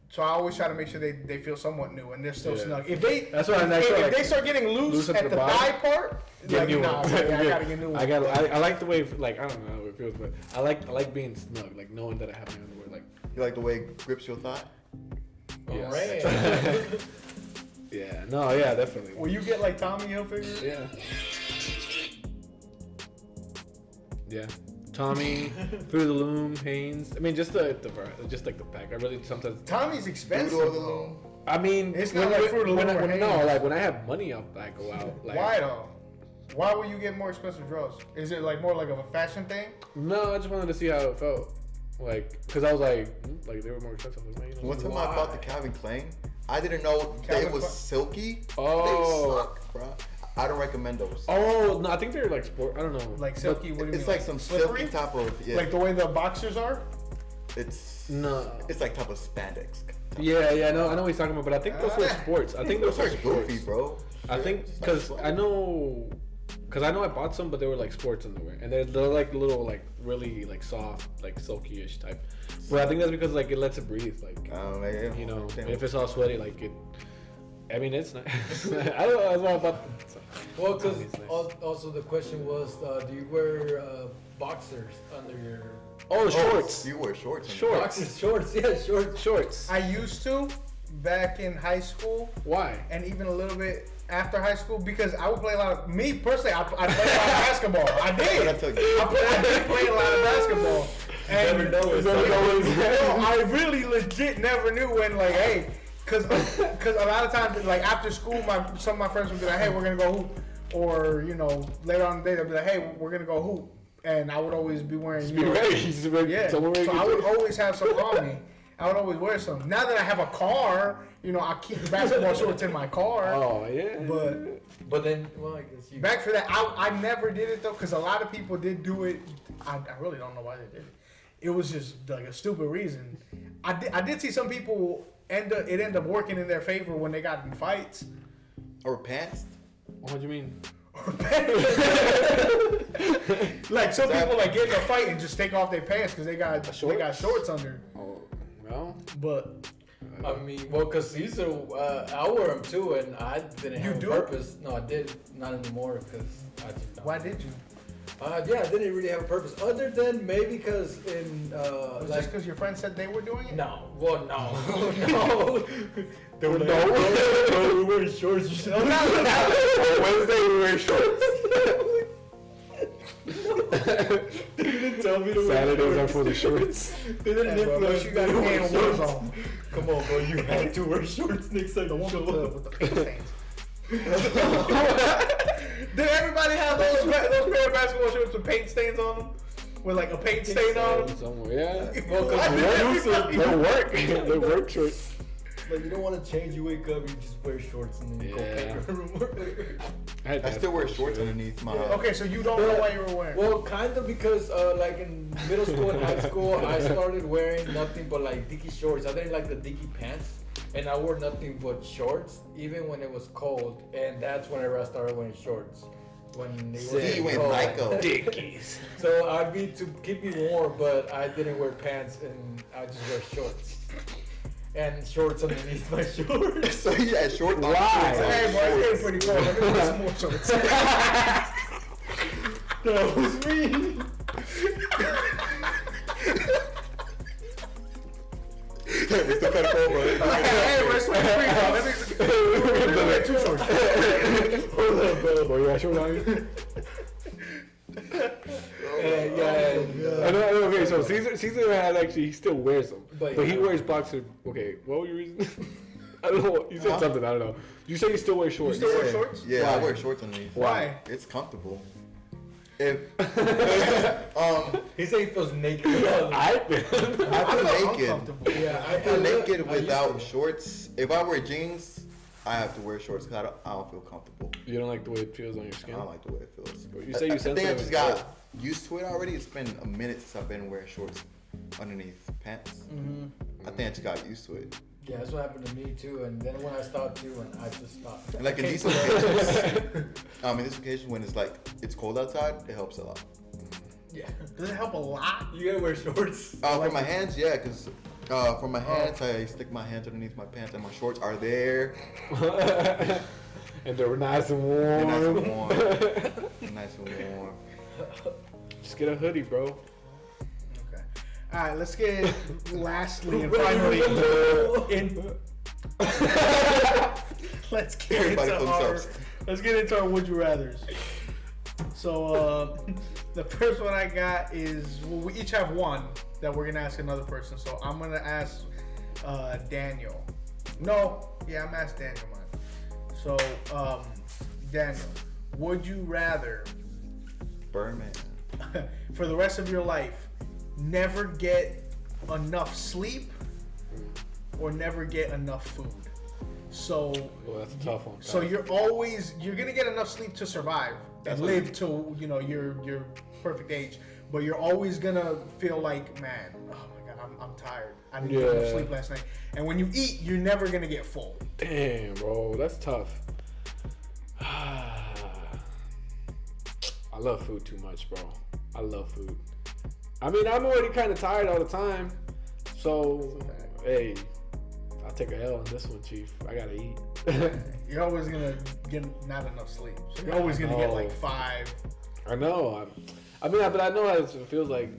So I always try to make sure they feel somewhat new and they're still Yeah. snug. If they That's why I'm not sure, if like, they start getting loose at at the the bottom, thigh part, Get like, new nah, one. I gotta get new one. I like the way, like, I don't know how it feels, but I like being snug, like knowing that I have my underwear, like, You like the way it grips your thigh? yes. Alright. Yeah, no, yeah, definitely. Will you get like Tommy Hilfiger? Yeah. Yeah. Tommy, Through the Loom, Hanes. I mean, just just like the pack. I really sometimes. Tommy's expensive. Fruit of the though. Loom. I mean, It's not like Fruit of the when, Loom or when, no, Hanes. like when I have money, I go out. Like, Why though? Why would you get more expensive drawers? Is it like more like of a fashion thing? No, I just wanted to see how it felt. Like, cause I was like they were more expensive. I was like, you know, One time I bought the Calvin Klein, I didn't know that Calvin it was Klein? silky. Oh. They suck, bro. I don't recommend those. Oh no, I think they're like sport. I don't know. Like silky? What do you mean? It's like some slippery? silky type of Like the way the boxers are? it's No. it's like type of spandex. Yeah, I know what he's talking about, but I think those were sports. I think those Those were are sports. goofy, bro. I think because I know I bought some, but they were like sports underwear, and they're like little like really like soft, like silky-ish type. But I think that's because like it lets it breathe, like you know, if it's all sweaty, like it. I mean, it's nice. I don't know. That's why I bought them. So. Well, because Tommy's nice. also the question was, do you wear boxers under your Oh, shorts. You wear shorts. Shorts. boxers, shorts? Yeah, shorts. Shorts. I used to back in high school Why? and even a little bit after high school because I would play a lot of me personally. I played a lot of basketball. I did. I did play a lot of basketball. And Never know. I really legit never knew when like hey. Cause a lot of times, like after school, some of my friends would be like, "Hey, we're gonna go hoop," or you know, later on in the day they'd be like, "Hey, we're gonna go hoop," and I would always be wearing, Be ready. yeah. So I would always have some on me. I would always wear some. Now that I have a car, you know, I keep the basketball shorts in my car. Oh yeah. But then, well, I guess you. back for that, I never did it though, cause a lot of people did do it. I really don't know why they did it. It was just like a stupid reason. I did see some people ended up working in their favor when they got in fights. Or pants. What do you mean? Like some people like get in a fight and just take off their pants because they got shorts under. Oh no. But I mean, well, because these are, I wear them too, and I didn't You have do? a purpose. No, I did not anymore because I just don't. why did you? Yeah, I didn't really have a purpose other than maybe because in Was it like just because your friend said they were doing it? no, well, no, no. They were like, No. "Oh, we're wearing shorts." Wednesday we wear shorts. They didn't tell me to wear Saturdays are shorts. for the shorts. They didn't Yeah, bro, influence but you got me to to be in wear a war shorts. zone. Come on, bro, you had to wear shorts next time The you one show with up. the paint stains. Did everybody have those pair of basketball shorts with paint stains on them? With like a paint stain on them? Somewhere, yeah. Well, Why did they work. They work shorts. Like you don't want to change. You wake up, you just wear shorts, and then you Yeah. go paper. I still wear shorts underneath my. Okay, so you don't know why you were wearing. Well, kind of because like in middle school and high school, I started wearing nothing but like dicky shorts. I didn't like the dicky pants, and I wore nothing but shorts, even when it was cold. And that's whenever I started wearing shorts. When it was See, you went cold. psycho. Dickies. So I'd be to keep me warm, but I didn't wear pants, and I just wear shorts. And shorts underneath my shorts. So you had short. Why? Hey, boy, it's getting pretty cold. Let me put some more shorts. That was me. It's the kind of cold, bro. Hey, we're sweating free, bro. Let me two shorts. Hold up, bro. Boy, you got shorts on you? Yeah. I know, okay, so Caesar has actually, he still wears them. But But he yeah. wears boxer. Okay, what were your reasons? I don't know. You said something, I don't know. You say you still wear shorts. still wear shorts? Yeah, I Why? wear shorts underneath. Why? It's comfortable. If He said he feels naked. I I feel naked. uncomfortable. Yeah, I feel naked I used without to. shorts. If I wear jeans, I have to wear shorts because I don't feel comfortable. You don't like the way it feels on your I skin? don't like the way it feels. You say you I think I sensitive just and got cold. used to it already. It's been a minute since I've been wearing shorts underneath pants. I think I just got used to it. Yeah, that's what happened to me too. And then when I stopped too, and I just stopped. And like in I these can't do that. occasions, in this occasion when it's like it's cold outside, it helps a lot. Yeah. Does it help a lot? You gotta wear shorts. For my hands, yeah, because For my hands, I stick my hands underneath my pants, and my shorts are there. And they were nice and warm. They're nice and warm. Nice and warm. Just get a hoodie, bro. Okay. All right, let's get lastly and finally let's get Everybody into for our themselves. let's get into our would you rather's. So the first one I got is, well, we each have one that we're gonna ask another person. So I'm gonna ask Daniel. No, yeah, I'm asking Daniel mine. So Daniel, would you rather Birdman. for the rest of your life never get enough sleep or never get enough food? So Well, that's a tough one. so you're gonna get enough sleep to survive and live till your perfect age, but you're always gonna feel like, man, oh my god, I'm tired. I didn't get enough sleep last night. And when you eat, you're never gonna get full. Damn, bro, that's tough. I love food too much, bro. I love food. I mean, I'm already kind of tired all the time. So, hey, I'll take a L on this one, Chief. I gotta eat. You're always gonna get not enough sleep. So you're always gonna get like 5. I know. I mean, but I know how it feels like,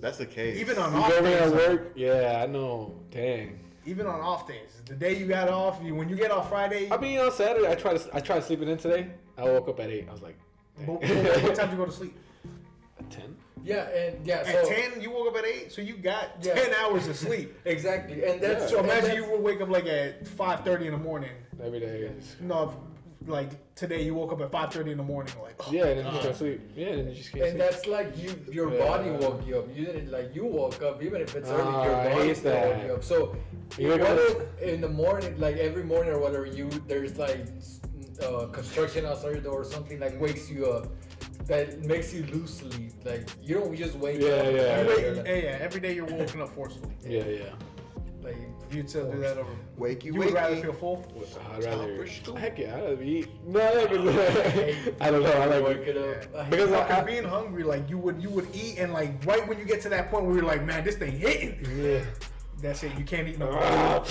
That's the case. Even on you off go there at days. work. Yeah, I know. Dang. Even on off days, the day you got off, when you get off Friday. I mean, on Saturday, I tried sleeping in today. I woke up at 8. I was like, But what time did you go to sleep? at 10? Yeah, and yeah, At so 10, you woke up at 8, so you got Yeah. 10 hours of sleep. exactly, and that's So and imagine that's- you would wake up like at 5:30 in the morning. Every day. No, like today you woke up at 5:30 in the morning, like oh, Yeah, and then you can't sleep. Yeah, and then you just can't And sleep. that's like your Yeah. body woke you up. You didn't like you woke up even if it's early. Ah, Your I body hate still that. woke you up. So You what wake up- if in the morning, like every morning or whatever, there's like construction outside your door or something like wakes you up, that makes you lose sleep. Like you don't just wake Yeah, up. yeah. every day you're waking up forcefully. Yeah, yeah. Like If you'd still do that over, Wakey, you would rather wakey. feel full. I'd rather. for school. Heck yeah, I'd rather eat. No, I don't know. I like wake it up. Yeah. I hate Because that. Because being hungry, like you would eat, and like right when you get to that point where you're like, man, this thing hitting. Yeah. That's it. You can't eat no more. Ah.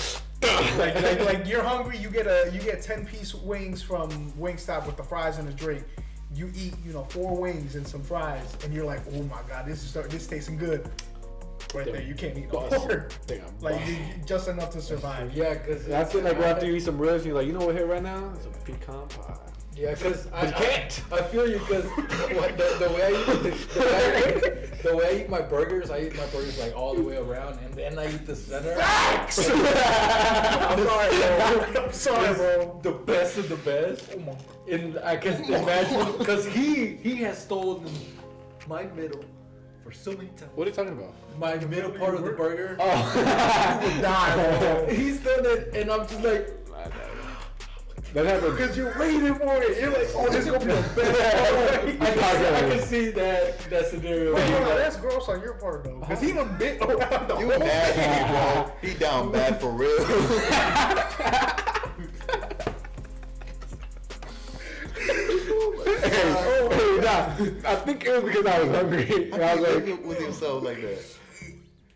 like you're hungry, you get 10-piece wings from Wingstop with the fries and the drink. You eat 4 wings and some fries, and you're like, oh my god, this tasting good. Right there, you can't eat no more. Like just enough to survive. Yeah, because That's it. Like after you eat some ribs, you're like, you know what hit right now? It's a pecan pie. Yeah, because But you can't. I feel you because the way I eat my burgers, I eat my burgers like all the way around, and then I eat the center. I'm sorry, bro. I'm sorry, bro. The best of the best. Oh my. And I can imagine because he has stolen my middle for so many times. What are you talking about? My middle part of the burger. Oh. Die, bro. He's done it, and I'm just like, That happened. Because you're waiting for it. You're like, oh, this is gonna be the best. I can see that scenario. Wait, hold on, that's gross on your part though. Because he done bit around the You whole nasty, bro. He down bad for real. Hey, nah, I think it was because I was hungry. How I can was you like, live with yourself like that?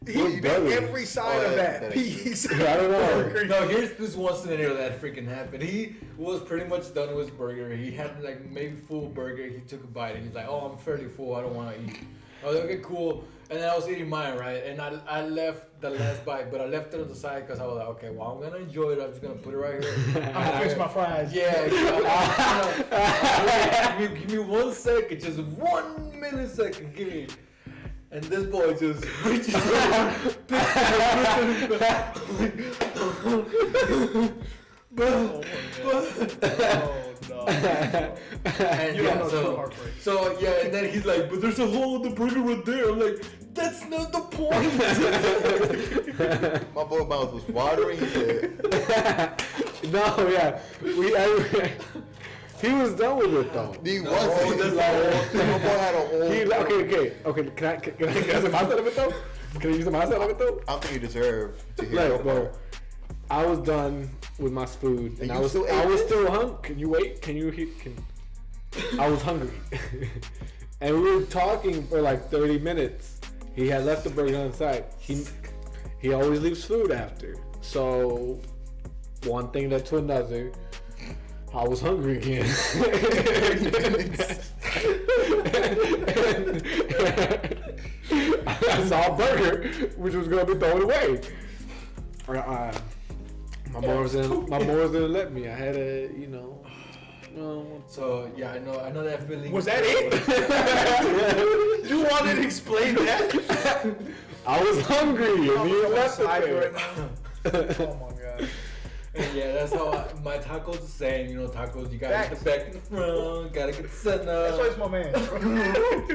He What you bit doing? every side Oh, of that that is piece. I don't know. No, here's this one scenario that freaking happened. He was pretty much done with his burger. He had like maybe full burger. He took a bite and he's like, "Oh, I'm fairly full. I don't want to eat." I was like, "Okay, cool." And then I was eating mine, right? And I left the last bite, but I left it on the side because I was like, "Okay, well, I'm gonna enjoy it. I'm just gonna put it right here." I'm gonna fix my fries. Yeah. Give me 1 second, just 1 millisecond. Give me. And this boy just reaches Oh no. and You yeah, don't know true so, heartbreak. so yeah, and then he's like, "But there's a hole in the burger right there." I'm like, "That's not the point." My boy mouth was watering. He said, no, yeah. He was done with it though. he No, wasn't. that's My boy had a whole. He, okay. Can I use the mindset of it though? Can I use the mindset of it though? I don't think you deserve to hear Like, that bro, part. I was done with my food, and And I you was still ate I was this? still hungry. Can you wait? Can you hear? I was hungry, and we were talking for like 30 minutes. He had left the burger on the side. he always leaves food after. So one thing led to another. I was hungry again. I saw a burger, which was gonna be thrown away. My mom wasn't let me. I had to, So yeah, I know that feeling. Was that it? You wanted to explain that? I was hungry. And he left it there. Oh my god. And yeah, that's how my tacos the same. Tacos you gotta get the back and the front, gotta get the center. That's why it's my man.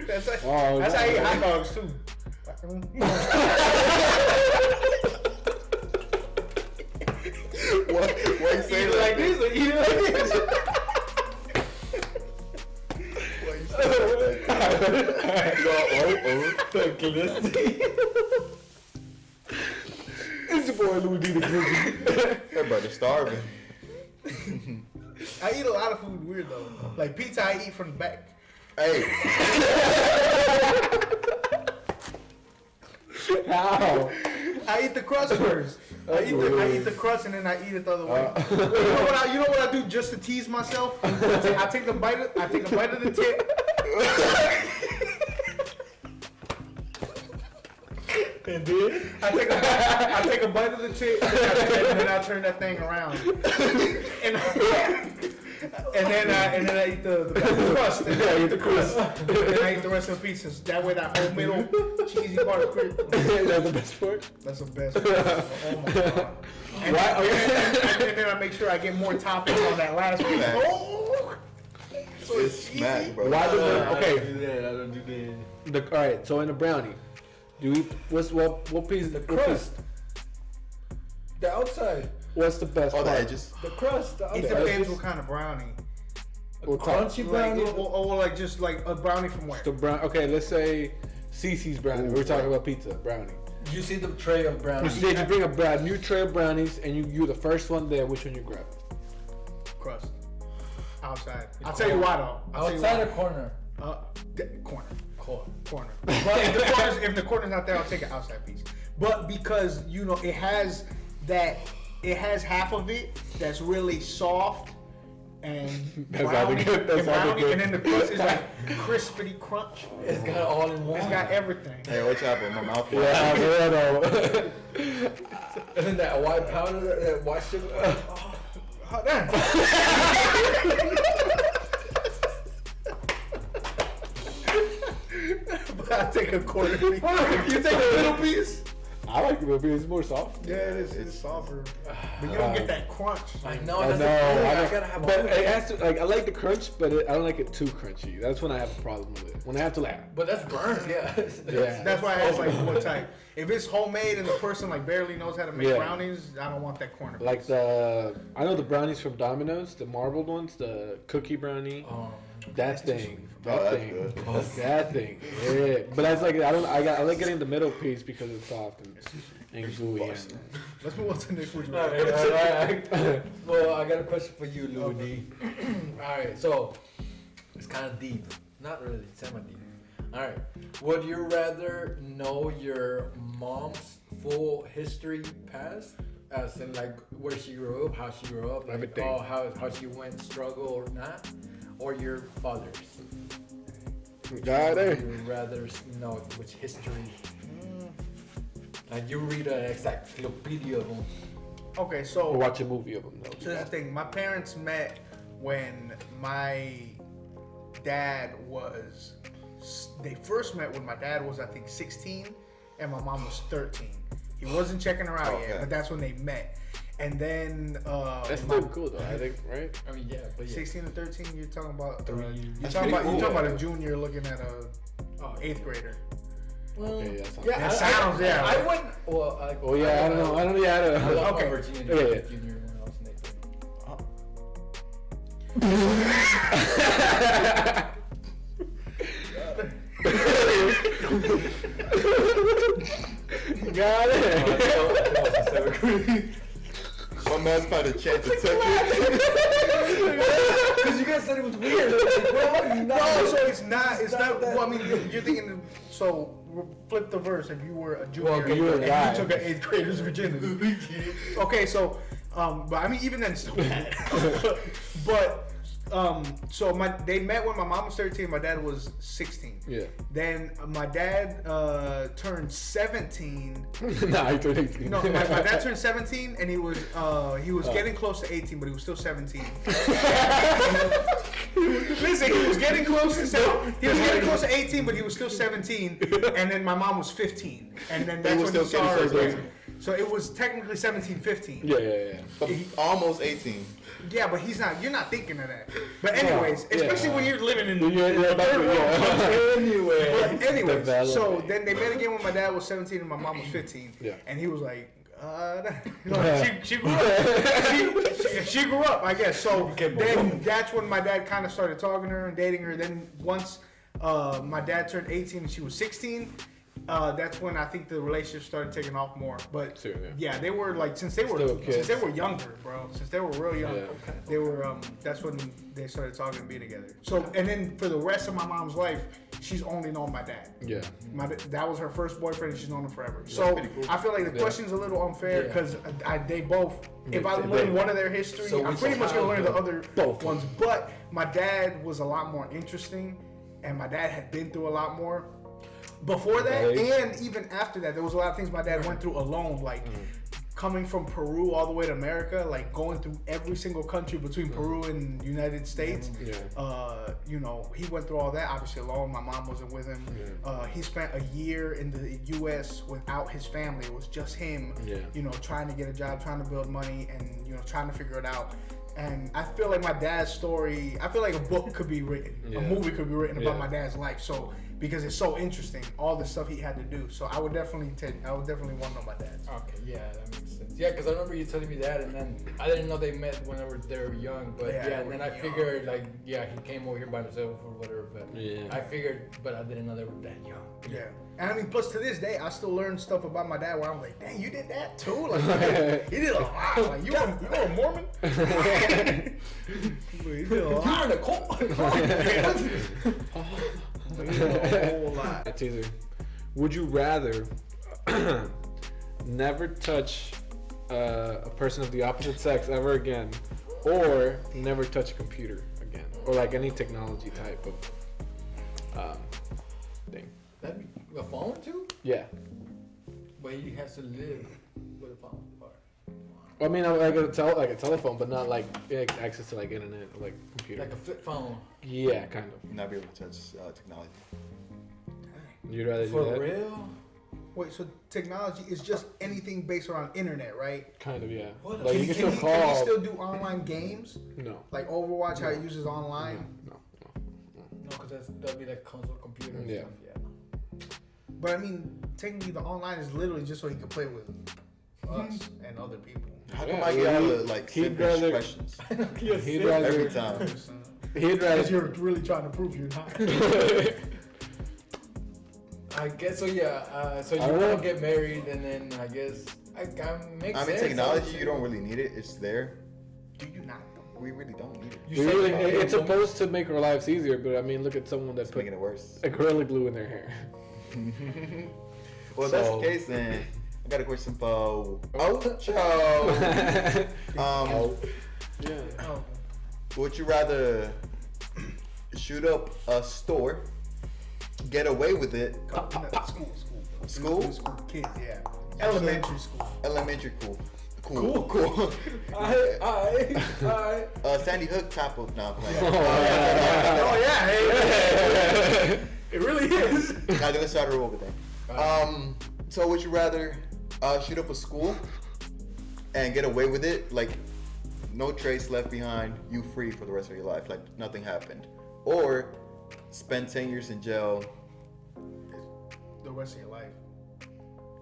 That's how I eat hot dogs too. What you say Eat it like this or eat it like this? What you say like It's your boy Louis D. the Glizzy. Everybody's starving. I eat a lot of food weird though. Like pizza, I eat from the back. Hey, How? I eat the crust first. I eat the crust and then I eat it the other way. You know what I do just to tease myself? I take a bite of the tip. And then I take a bite of the tip and then I turn that thing around. And then I eat the crust. And then I eat the crust. And then I eat the rest of the pieces. That way that whole middle cheesy part of cream. That's the best part. That's the best part. Oh my god. And then I make sure I get more toppings on that last piece. Facts. Oh! So it's smack, bro. Why the okay? I don't do that. All right. So in a brownie, do you what piece? The crust. The outside. What's the best All the part? edges. The crust. The It outside. depends what kind of brownie. What type? Crunchy Like, brownie. or like just like a brownie from where? The brown. Okay, let's say Cece's brownie. We're talking about pizza brownie. You see the tray of You brownies. said you bring a new tray of brownies, and you're the first one there. Which one you grab? Crust. Outside. I'll tell you why though. Outside or corner? Corner. Corner. But if the corner's not there, I'll take an outside piece. But because it has half of it that's really soft and That's how they brownie, get- that's and, how they brownie, get. and then the crust is like crispity crunch. It's got all in one. It's got everything. Hey, watch out, bro. My mouth. Yeah, And then that white powder, that white sugar. Oh, damn. But I take a quarter piece. You take a little piece? I like it, but it's more soft. Yeah, it is. It's softer. But you don't get that crunch. I know. I That's know. the thing. I I know. gotta have But all it that. has to I like the crunch, but I don't like it too crunchy. That's when I have a problem with it. When I have to But that's burnt, yeah. Yeah. That's why I asked like what type. If it's homemade and the person like barely knows how to make Yeah. brownies, I don't want that corner. like I know the brownies from Domino's, the marbled ones, the cookie brownie. That thing. Oh, that's thing. good. That thing. Yeah. But that's like I like getting the middle piece because it's soft and gooey. And, Let's move on to the next one. All right. Well, I got a question for you, Louis D. All right, so it's kind of deep. Not really, semi-deep. All right. Would you rather know your mom's full history past, as in like where she grew up, how she grew up, like Everything. how she went struggle or not, or your father's? Got it. Would you rather know which history? Like you read an encyclopedia of them. Okay, or so watch a movie of them though. here's the thing. My parents met when my dad was. They first met when my dad was, I think, 16, and my mom was 13. He wasn't checking her out Okay. yet, but that's when they met. And then That's still cool though, I think, right? I mean, yeah, but yeah. 16 and 13, you're talking about Three. you're That's talking pretty about cool. a junior looking at a eighth grader. Okay, that sounds Yeah, it sounds, yeah. I went. Well, Oh yeah, I don't know. I don't know. Yeah, I I don't know. love Okay. my virginity Yeah, yeah. junior when I was in eighth grade. Got it. My man's found a chance to touch it. Because you guys said it was weird. Like, well, No, so it's not. It's not. Well, I mean, you're thinking. So flip the verse. If you were a junior Well, okay, you were a and guy. you took an 8th grader's virginity. Okay, so, but I mean, even then, it's still bad. But, so they met when my mom was 13, my dad was 16. Yeah. Then my dad turned 17. Nah, he turned 18. No, my dad turned 17, and he was getting close to 18, but he was still 17. Listen, he was getting close to 18, but he was still 17. And then my mom was 15, and then that's when he saw her. So it was technically 17, 15. Yeah. But almost 18. Yeah, but you're not thinking of that. But anyways, especially when you're living in Yeah, third world. Anyway. But anyways, so Developing. then they met again when my dad was 17 and my mom was 15. Yeah. And he was like, she grew up. She grew up, I guess. So then that's when my dad kind of started talking to her and dating her. Then once my dad turned 18 and she was 16, that's when I think the relationship started taking off more. But Sure, yeah, they were like since they were younger, bro. Since they were real young, Yeah. they were. That's when they started talking and being together. So and then for the rest of my mom's life, she's only known my dad. Yeah. That was her first boyfriend, and she's known him forever. So pretty cool. I feel like the question's a little unfair Yeah. because they both. If I They learn both. one of their history, So I'm which pretty much gonna learn the child, other Both. ones. But my dad was a lot more interesting, and my dad had been through a lot more. Before that, Okay. and even after that, there was a lot of things my dad went through alone, like coming from Peru all the way to America, like going through every single country between Peru and United States. Yeah. He went through all that obviously alone. My mom wasn't with him. He spent a year in the U.S. without his family. It was just him. Yeah. Trying to get a job, trying to build money, and trying to figure it out. And I feel like my dad's story. I feel like a book could be written, Yeah. a movie could be written about Yeah. my dad's life. So because it's so interesting, all the stuff he had to do. So I would definitely want to know my dad. Okay, yeah, that makes sense. Yeah, because I remember you telling me that, and then I didn't know they met whenever they were young. But Yeah, yeah, they and were then I young. figured he came over here by himself or whatever. But Yeah. I figured, but I didn't know they were that young. Yeah. And I mean, plus to this day, I still learn stuff about my dad where I'm like, dang, you did that too? Like, he did a lot. Like, you were a Mormon? He did a lot. You were in a cult. He did a whole lot. That's easy. Would you rather never touch a person of the opposite sex ever again, or never touch a computer again, or like any technology type of thing? That'd be a phone too? Yeah. But he has to live with a phone. Well, I mean, like a telephone, but not like access to like internet or like computer. Like a flip phone. Yeah, kind of. Not be able to touch technology. You'd rather For do that? real? Wait, so technology is just anything based around internet, right? Kind of, yeah. What? Like you can still Can he call. still do online games? No. Like Overwatch, how it uses online? No. No, because that'd be like console computer and Yeah. stuff. Yeah. But I mean, technically, the online is literally just so he can play with us and other people. How come Yeah, I get all the he'd like simple rather- questions He'd rather. every time? He'd Because rather. you're really trying to prove you're not. I guess so. Yeah. So you I don't want know. to get married, and then I guess I makes I mean, sense. technology, you don't really need it. It's there. Do you not? We really don't need it. You Really, said it's supposed to make our lives easier, but I mean, look at someone that It's put making it worse. a Gorilla Glue in their hair. Well, if that's the So- case, then I got a question for Ocho. Yeah. Oh. Would you rather shoot up a store, get away with it, School? School? School kids, yeah. Elementary school. elementary cool, I. Sandy Hook type of no, I'm playing. Oh yeah, hey. It really is. Now let's start over then. So would you rather shoot up a school and get away with it, like no trace left behind, you free for the rest of your life, like nothing happened, or spend 10 years in jail? The rest of your life.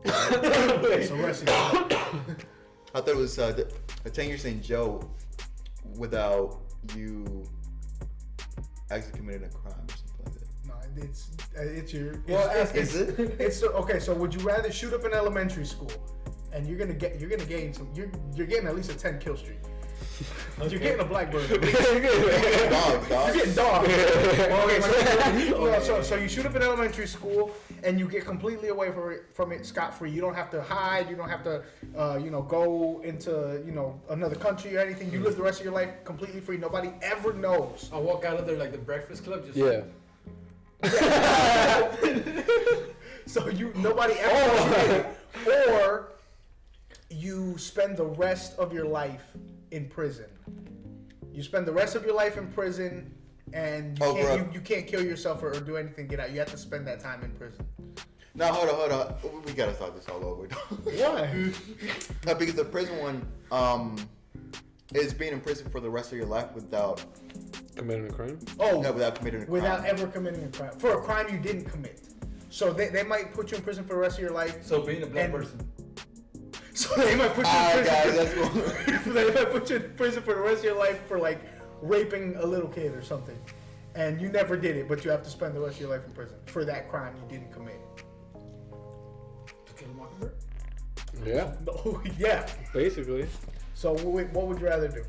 It's the rest of your life. I thought it was 10 years in jail without you actually committing a crime or something like that. No, it's your. Well, Is it? It's okay. So would you rather shoot up an elementary school, and you're gonna gain some. You're getting at least a 10 kill streak. You're getting a blackbird. Dog, You're dog. getting dog. Okay, so you shoot up an elementary school, and you get completely away from it scot free. You don't have to hide. You don't have to, go into another country or anything. You live the rest of your life completely free. Nobody ever knows. I walk out of there like the Breakfast Club. Just Yeah. So nobody ever knows. Or you spend the rest of your life in prison. You spend the rest of your life in prison, and you can't kill yourself or do anything to get out. You have to spend that time in prison. Now hold on. We gotta start this all over. Why? No, because the prison one is being in prison for the rest of your life without Committing a crime? Oh, no, without committing a crime. without ever committing a crime. For a crime you didn't commit. So they might put you in prison for the rest of your life. So being a black And- person. So they might put you in prison. Guys, let's go. They might put you in prison for the rest of your life for like raping a little kid or something. And you never did it, but you have to spend the rest of your life in prison for that crime you didn't commit. To kill a mockingbird? Yeah, No, yeah. basically. So what would you rather do?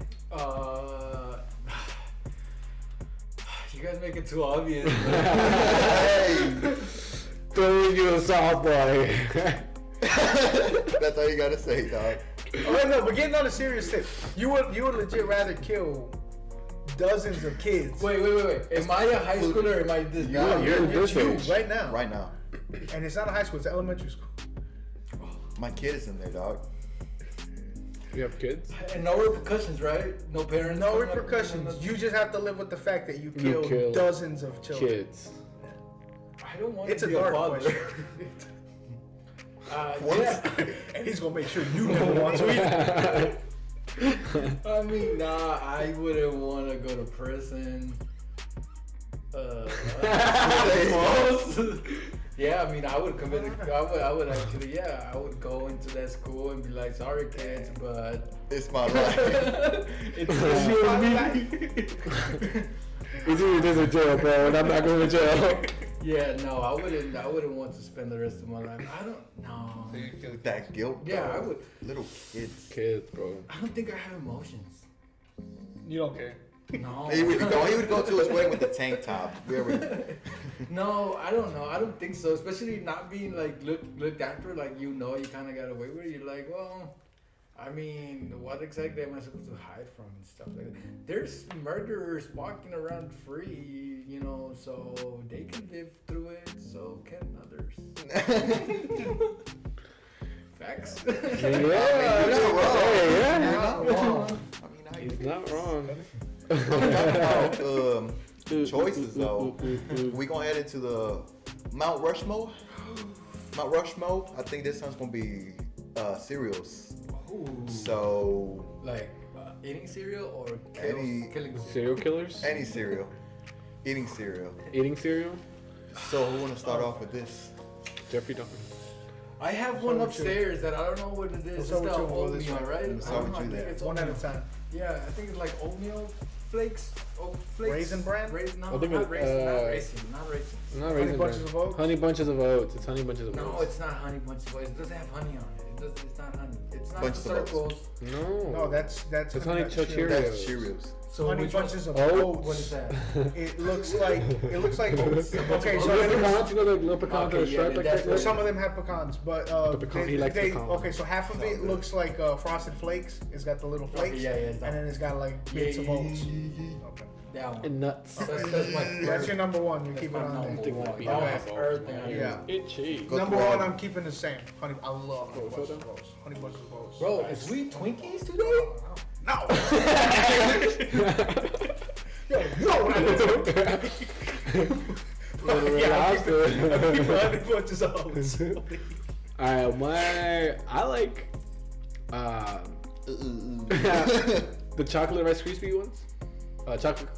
You guys make it too obvious. Hey, Throwing you a softball. that's all you gotta say, dog. Oh no, but getting on a serious tip, you would legit rather kill dozens of kids. Wait. Am I a high schooler or am I this guy? You're this you age. right now. Right now, And it's not a high school; it's elementary school. my kid is in there, dog. You have kids? And no repercussions, right? No parents. No coming up- repercussions. You just have to live with the fact that you You killed killed dozens of children. Kids. I don't want It's to a be a dark father. question. Yeah. And he's gonna make sure you never want to either. I mean, nah, I wouldn't want to go to prison. Yeah, I mean, I would commit. I would actually, I would go into that school and be like, "Sorry, kids, but It's my life. it's you and me. It's either this or jail, bro, and I'm not going to jail. yeah, no, I wouldn't want to spend the rest of my life. I don't know. That guilt. Yeah, dog. I would. Little kids. Kids, bro. I don't think I have emotions. You don't care. No. He would go to his wedding with the tank top. We already. No, I don't know. I don't think so. Especially not being like looked after. Like you kind of got away with it. You're like, well, I mean, what exactly am I supposed to hide from and stuff like that? There's murderers walking around free, so they can live through it. So can others. Facts. Yeah. You're not wrong. Hey, yeah. You're not wrong. I mean, I He's not wrong. about choices though. We gonna head into the Mount Rushmore. Mount Rushmore. I think this one's gonna be cereals. Ooh. So Like eating cereal or Any- killing Serial killers? any cereal, eating cereal. Eating cereal? So who wanna start off with this? Jeffrey Dahmer. I have one upstairs that I don't know what it is. What's It's up with the you? Well, this oatmeal, one- right? what's I up don't with know, you I think there? it's One at a oatmeal. time. Yeah, I think it's like oatmeal flakes. Oat flakes. Raisin bran? No, I think not it- raisin. Not uh, raisin. Not raisin. Not Honey raisin Bunches bran. of Oats? Honey bunches of oats. It's honey bunches of No, oats. it's not honey bunches of oats. It doesn't have honey on it. It's not honey. It's not Bunches of oats. circles. No. No, that's It's honey that's Cheerios. That's Cheerios. So Honey which one- bunches of Oats. oats. What is that? It looks like oats. Okay, so Little then pecans, you know the little pecans Okay, that are yeah, striped like that's that? what- some of them have pecans, but The pecan- he likes pecans. okay, so half of it looks like Frosted Flakes. It's got the little flakes, yeah, it's that and then it's got like bits of oats. Okay. That one. And nuts. That's my That's your number one. You That's keep it my on number there. one. That'd be Oh, awesome. everything on Yeah. Itchy. Go Number through all one, of I'm keeping the same. Honey, I love honey Go bunches for of oats. Honey bunches of oats. Bro, is we Twinkies today? No. Yo, no. Yeah, I'm keeping honey bunches of oats. Alright, I like the chocolate Rice Krispie ones. Chocolate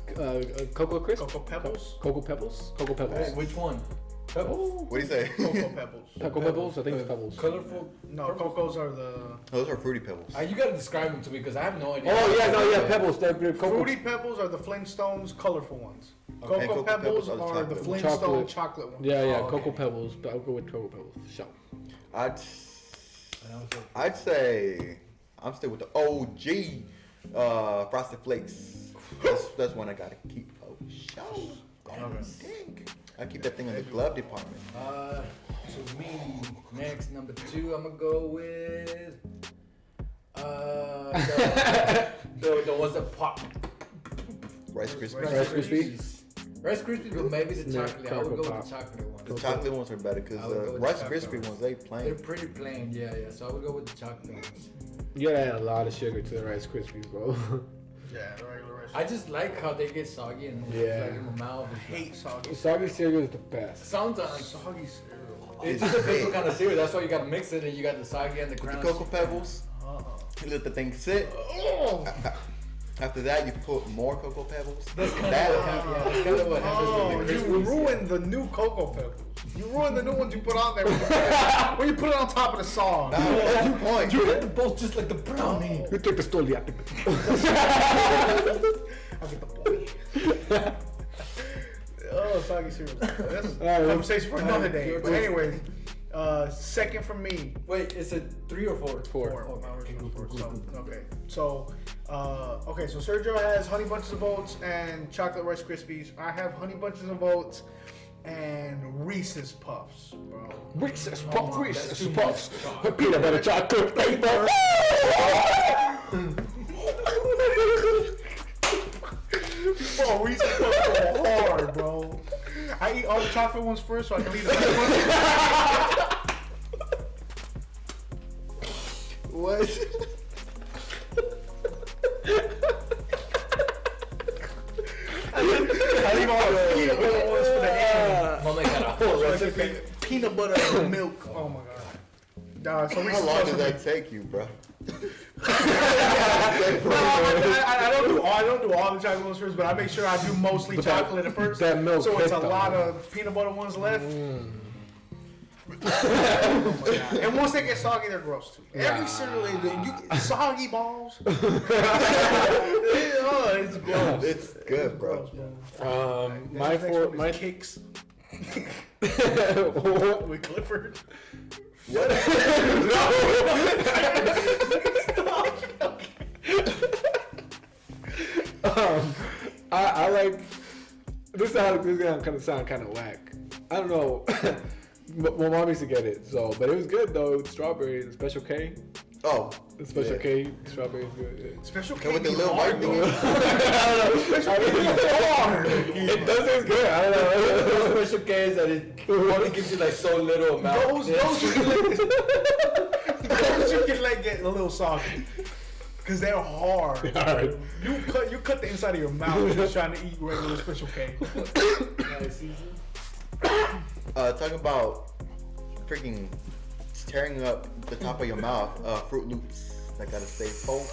Cocoa Crisp. Cocoa Pebbles? Cocoa Pebbles. Cocoa Pebbles. Hey, which one? Pebbles? What do you say? Cocoa Pebbles. Cocoa Pebbles. I think it's Pebbles. Colorful. No, Cocos are the Those are fruity pebbles. You gotta describe them to me because I have no idea. Oh yeah, no, yeah, Pebbles. They're Cocoa. Fruity Pebbles are the Flintstones colorful ones. Okay. Cocoa Cocoa Pebbles Pebbles are the chocolate. Flintstone chocolate ones. Yeah, yeah, Oh, okay. Cocoa Pebbles. But I'll go with Cocoa Pebbles. Show. I'd say I'm still with the OG Frosted Flakes. That's one I gotta keep. Oh, show. Dang. I keep that thing in the glove department. to me. Next, number 2, I'm gonna go with the ones that pop. Rice Krispies. Rice Krispies. Rice Krispies, but maybe the No, chocolate. I would go Cocoa with the chocolate ones. The chocolate ones are better because I would go with Rice the Krispie chocolate ones, they They're plain. pretty plain, yeah. So I would go with the chocolate ones. You gotta add a lot of sugar to the Rice Krispies, bro. Yeah, the regular Rice. I just like how they get soggy and Yeah. like in my mouth. I hate soggy. Soggy cereal is the best. Sometimes Soggy cereal. it just depends what kind of cereal. That's why you gotta mix it, and you got the soggy and the The crunch. Cocoa Pebbles, you let the thing sit. After that, you put more Cocoa Pebbles. That's kind of what happens. Yeah, that's kind of what happens Oh, with the you Krispies. ruined the new Cocoa Pebbles. You ruined the new ones you put on there. When you put it on top of the song. Nah, that's 2 points. You hit both just like the brownie. You take the story, I think. I'll get the boy. Oh, soggy cereal. That's a Alright, conversation for another day. your But turn. anyways, second for me. Wait, is it 3 or 4? Four. Oh, now we're doing four. So, okay. So Sergio has Honey Bunches of Oats and Chocolate Rice Krispies. I have Honey Bunches of Oats and Reese's Puffs, bro. Reese's Oh, Puffs, that's Reese's too Puffs, much. peanut butter chocolate paper. Bro, Reese's Puffs go hard, bro. I eat all the chocolate ones first so I can eat the honey ones. What? I leave all the peanut butter ones for the end. Mama got a whole recipe. Peanut butter and milk. Oh my god. So How Reese's long Puffs did are that take you, bro? No, I don't do all the chocolate ones first, but I make sure I do mostly But that- chocolate at first. that milk so it's a hit, though. lot of peanut butter ones left. Oh my God. And once they get soggy, they're gross too. Every cereal, soggy balls. Oh, it's gross. It's good, bro. My four, my kicks what? with Clifford. What? I like this. This is gonna kind of sound kind of whack. I don't know. My mom used to get it, so but it was good though. With strawberry, the Special K, Oh. the Special yeah. K, strawberry is good. Yeah. Special K And with the be little hard, white thing. though. It does taste good. I don't know. Those special K's that it only gives you like so little amount. Those you can let get a little soggy. Cause they're hard. Hard. You cut the inside of your mouth just trying to eat regular Special K. Talking about freaking tearing up the top of your mouth, Fruit Loops that gotta stay full.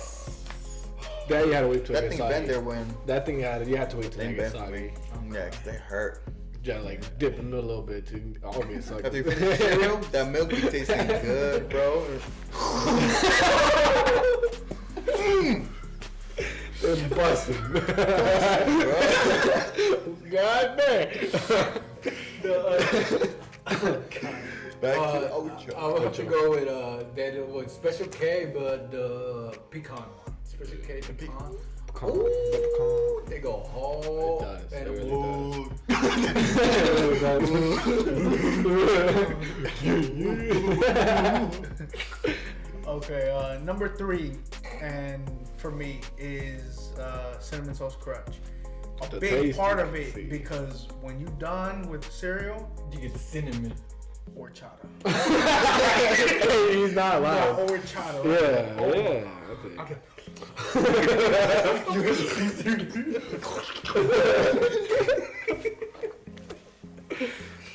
That you had to wait till That it thing gets been there soggy. when That thing you had to wait till they it gets been for soggy. me. Yeah, 'cause they hurt. Just like dip in it a little bit to all get soggy. After you finish cereal, that milk be tasting good, bro. It's busting. Bro. God damn. Back to I Ocho. would have to go with with Special K, but the pecan one. Special K pecan. Ooh, they go hard. It does. And It really Okay, number 3, and for me is Cinnamon Toast Crunch. A The big tasty part of one, it see. because when you done with cereal, You get the cinnamon. horchata. He's not No, allowed. horchata. Yeah, Oh, yeah. Okay.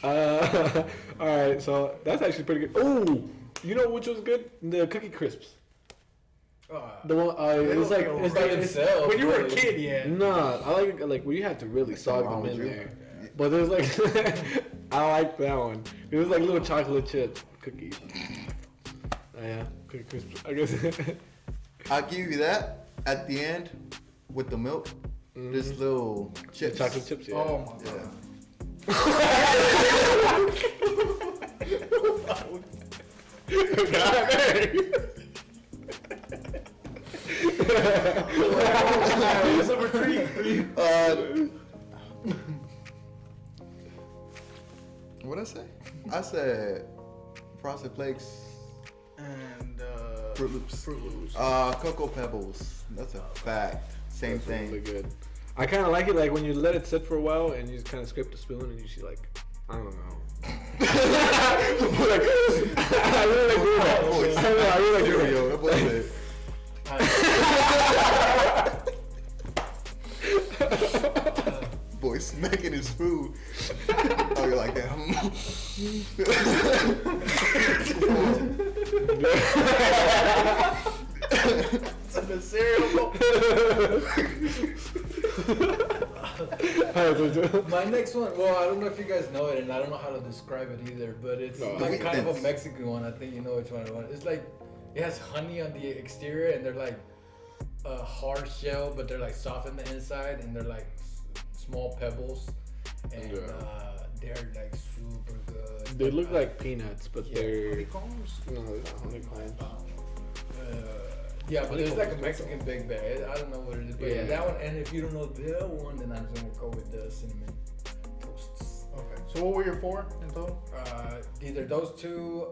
All right, so that's actually pretty good. Oh, you know which was good? The Cookie Crisps. The one, it's like it's by like themselves. When you were a really. kid, yeah. Nah, I like where you have to really sog wrong them in with you. there. But there's like, I like that one. It was like little chocolate chip cookies. Yeah, Cookie Crisps. I guess. I'll give you that at the end with the milk. This little chips. Chocolate chips. Yeah. Oh my Yeah. God dang. What's number 3? What I say? I said Frosted Flakes, And Fruit Loops. Fruit Loops. Cocoa Pebbles. That's a fact. Same That's thing. really good. I kind of like it like when you let it sit for a while and you just kind of scrape the spoon and you see like, I don't know. Like, I really like doing that. I really like doing That boy said, boy smacking his food. Oh, you're like that. It's in the cereal bowl. My next one, well, I don't know if you guys know it, and I don't know how to describe it either, but it's No. like kind of a Weakness. Mexican one. I think you know which one I want. It's like it has honey on the exterior, and they're like a hard shell, but they're like soft on the inside, and they're like small pebbles, and Yeah. they're like super good. They look like peanuts, but Yeah. they're Honeycombs? no, they're not honeycombs. Yeah, but it's like a Mexican big bag. I don't know what it is, but yeah, Yeah. that one. And if you don't know that one, then I'm just gonna go with the cinnamon toasts. Okay. So what were your 4 in total? Either those two.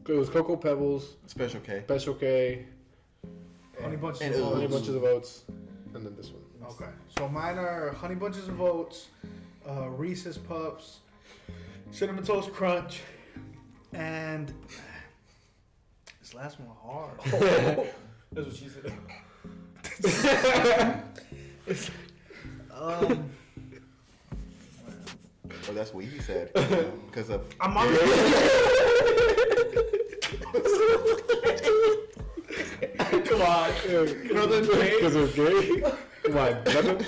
It was Cocoa Pebbles, Special K. Special K, Honey Bunches and of Oats. Honey Oats. Bunches of Oats, and then this one. Okay. So mine are Honey Bunches of Oats, Reese's Puffs, Cinnamon Toast Crunch, and this last one hard. That's what she said. Well, that's what he said. Because of I'm on Come on, because it's gay. Come on, brother.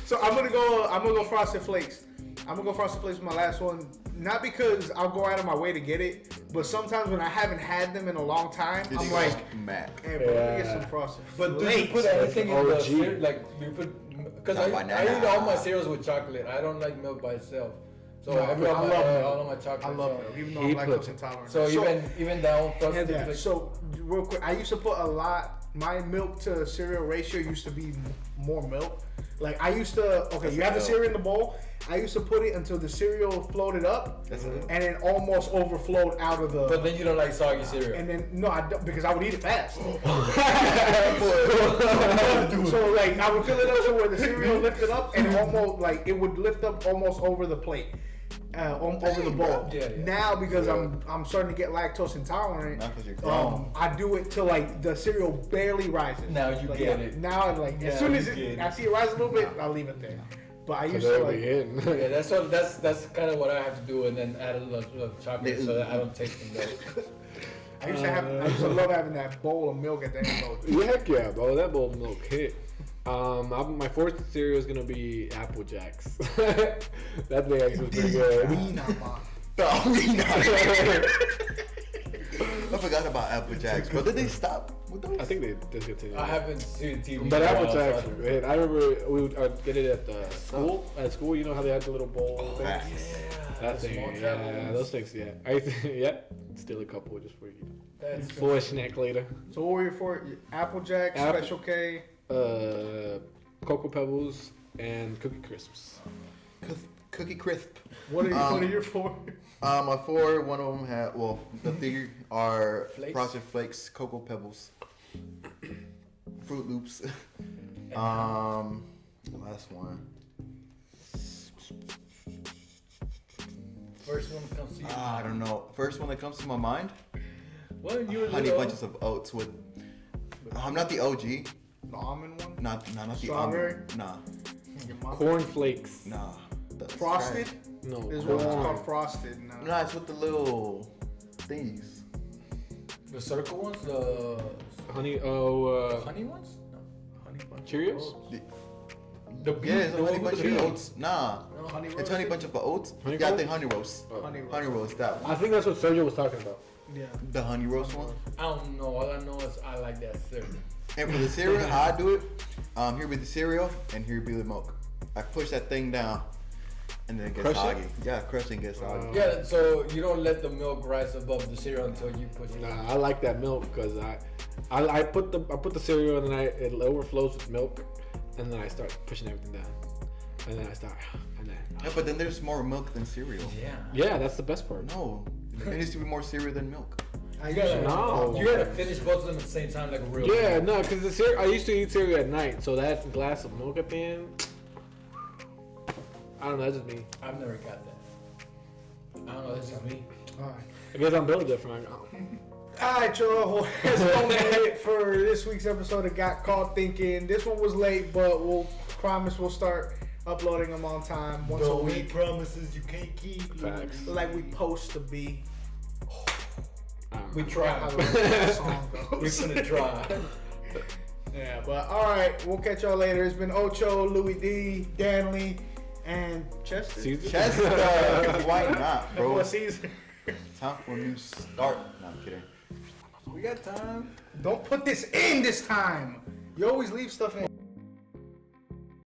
So I'm gonna go Frosted Flakes. I'm gonna go Frosted Flakes with my last one. Not because I'll go out of my way to get it, but sometimes when I haven't had them in a long time, Did I'm you like, go Mac. hey, bro, let me get Yeah. some Frosted But do you Flakes. put anything in the OG. cereal? Like, do you put. Because Not I banana. eat all my cereals with chocolate. I don't like milk by itself. So No, I put I all, love milk. all of my chocolate. I love so, milk, even though He I'm puts lactose it. intolerant. So even that one Frosted Yeah. Flakes. So real quick, I used to put a lot. My milk to cereal ratio used to be more milk. Like I used to. Okay, That's you have the a- cereal in the bowl. I used to put it until the cereal floated up, That's and then almost overflowed out of the. But then you don't like soggy cereal. And then no, I don't because I would eat it fast. So like I would fill it up to where the cereal lifted up and almost like it would lift up almost over the plate, over the bowl. Yeah, yeah. Now because I'm starting to get lactose intolerant, Not 'cause you're grown. I do it till like the cereal barely rises. Now you Like, get yeah, it. Now like Yeah, as soon as you get I it. see it rise a little bit, I'll leave it there. But I used Because to they'll be like. hidden. Yeah, that's kind of what I have to do, and then add a little of chocolate so that I don't taste the milk. I used to love having that bowl of milk at the end though. Yeah, heck yeah, bro. That bowl of milk hit. My fourth cereal is gonna be Apple Jacks. That thing actually is pretty good. I forgot about Apple Jacks. But did they stop with those? I think they discontinued. I haven't seen TV. But in a Apple while, Jacks so were great. I remember we would get it at the school. At school, you know how they had the little bowl thing? That the thing, small yeah, travel those things, yeah. yeah, still a couple just for you. That's For a snack later. So what were your four? Apple Jack, Apple- Special K. Cocoa Pebbles and Cookie Crisps. Cookie Crisp. What are Um, your four? My four, one of them had, well, the three are Flakes? Frosted Flakes, Cocoa Pebbles, Fruit Loops. Last one. first one comes to you. I don't know. First one that comes to my mind, What you were Honey little? Bunches of Oats with. I'm not the OG. The almond one. Not the Strawberry? almond. Nah, Your mom- Corn Flakes. nah. That's Frosted. trash. No, This one's corn. called Frosted. No. Nah, it's with the little thingies. The circle ones, the Honey, honey ones? No. Honey Bunch of Cheerios? Oats. The Yeah, it's a the honey one with bunch the of bee. oats. Nah, No, Honey it's roasted? honey bunch of oats. Honey Yeah, I roast? think honey roast. Honey roast. Honey roast, that one. I think that's what Sergio was talking about. Yeah. The honey roast one. I don't know. All I know is I like that cereal. And for the cereal, how I do it, here be the cereal and here be the milk. I push that thing down, and then it gets Crush it? soggy. Yeah, crush it and gets soggy. Yeah, so you don't let the milk rise above the cereal until you push it. Nah, I like that milk because I put the cereal and then it overflows with milk, and then I start pushing everything down. and then I start, and then. Yeah, but then there's more milk than cereal. Yeah, that's the best part. No, there needs to be more cereal than milk. You gotta, No. you gotta finish both of them at the same time like a real Yeah, man. no, because the cereal, I used to eat cereal at night, so that glass of milk at the end, I don't know, that's just me. I've never got that. I don't know, that's just me. All right. I guess I'm built different. Like, oh. All right, y'all. That's gonna be it for this week's episode of Got Caught Thinking. This one was late, but we'll promise we'll start uploading them on time once a week, promises you can't keep. Facts. like we supposed to be. I don't We know. try. How that song We're goes. gonna try. Yeah, but all right, we'll catch y'all later. It's been Ocho, Louis D, Danley, and Chester. Caesar? Chester, why not, Bro, bro? Caesar. Time for a new start. No, I'm kidding. We got time. Don't put this in this time. You always leave stuff in.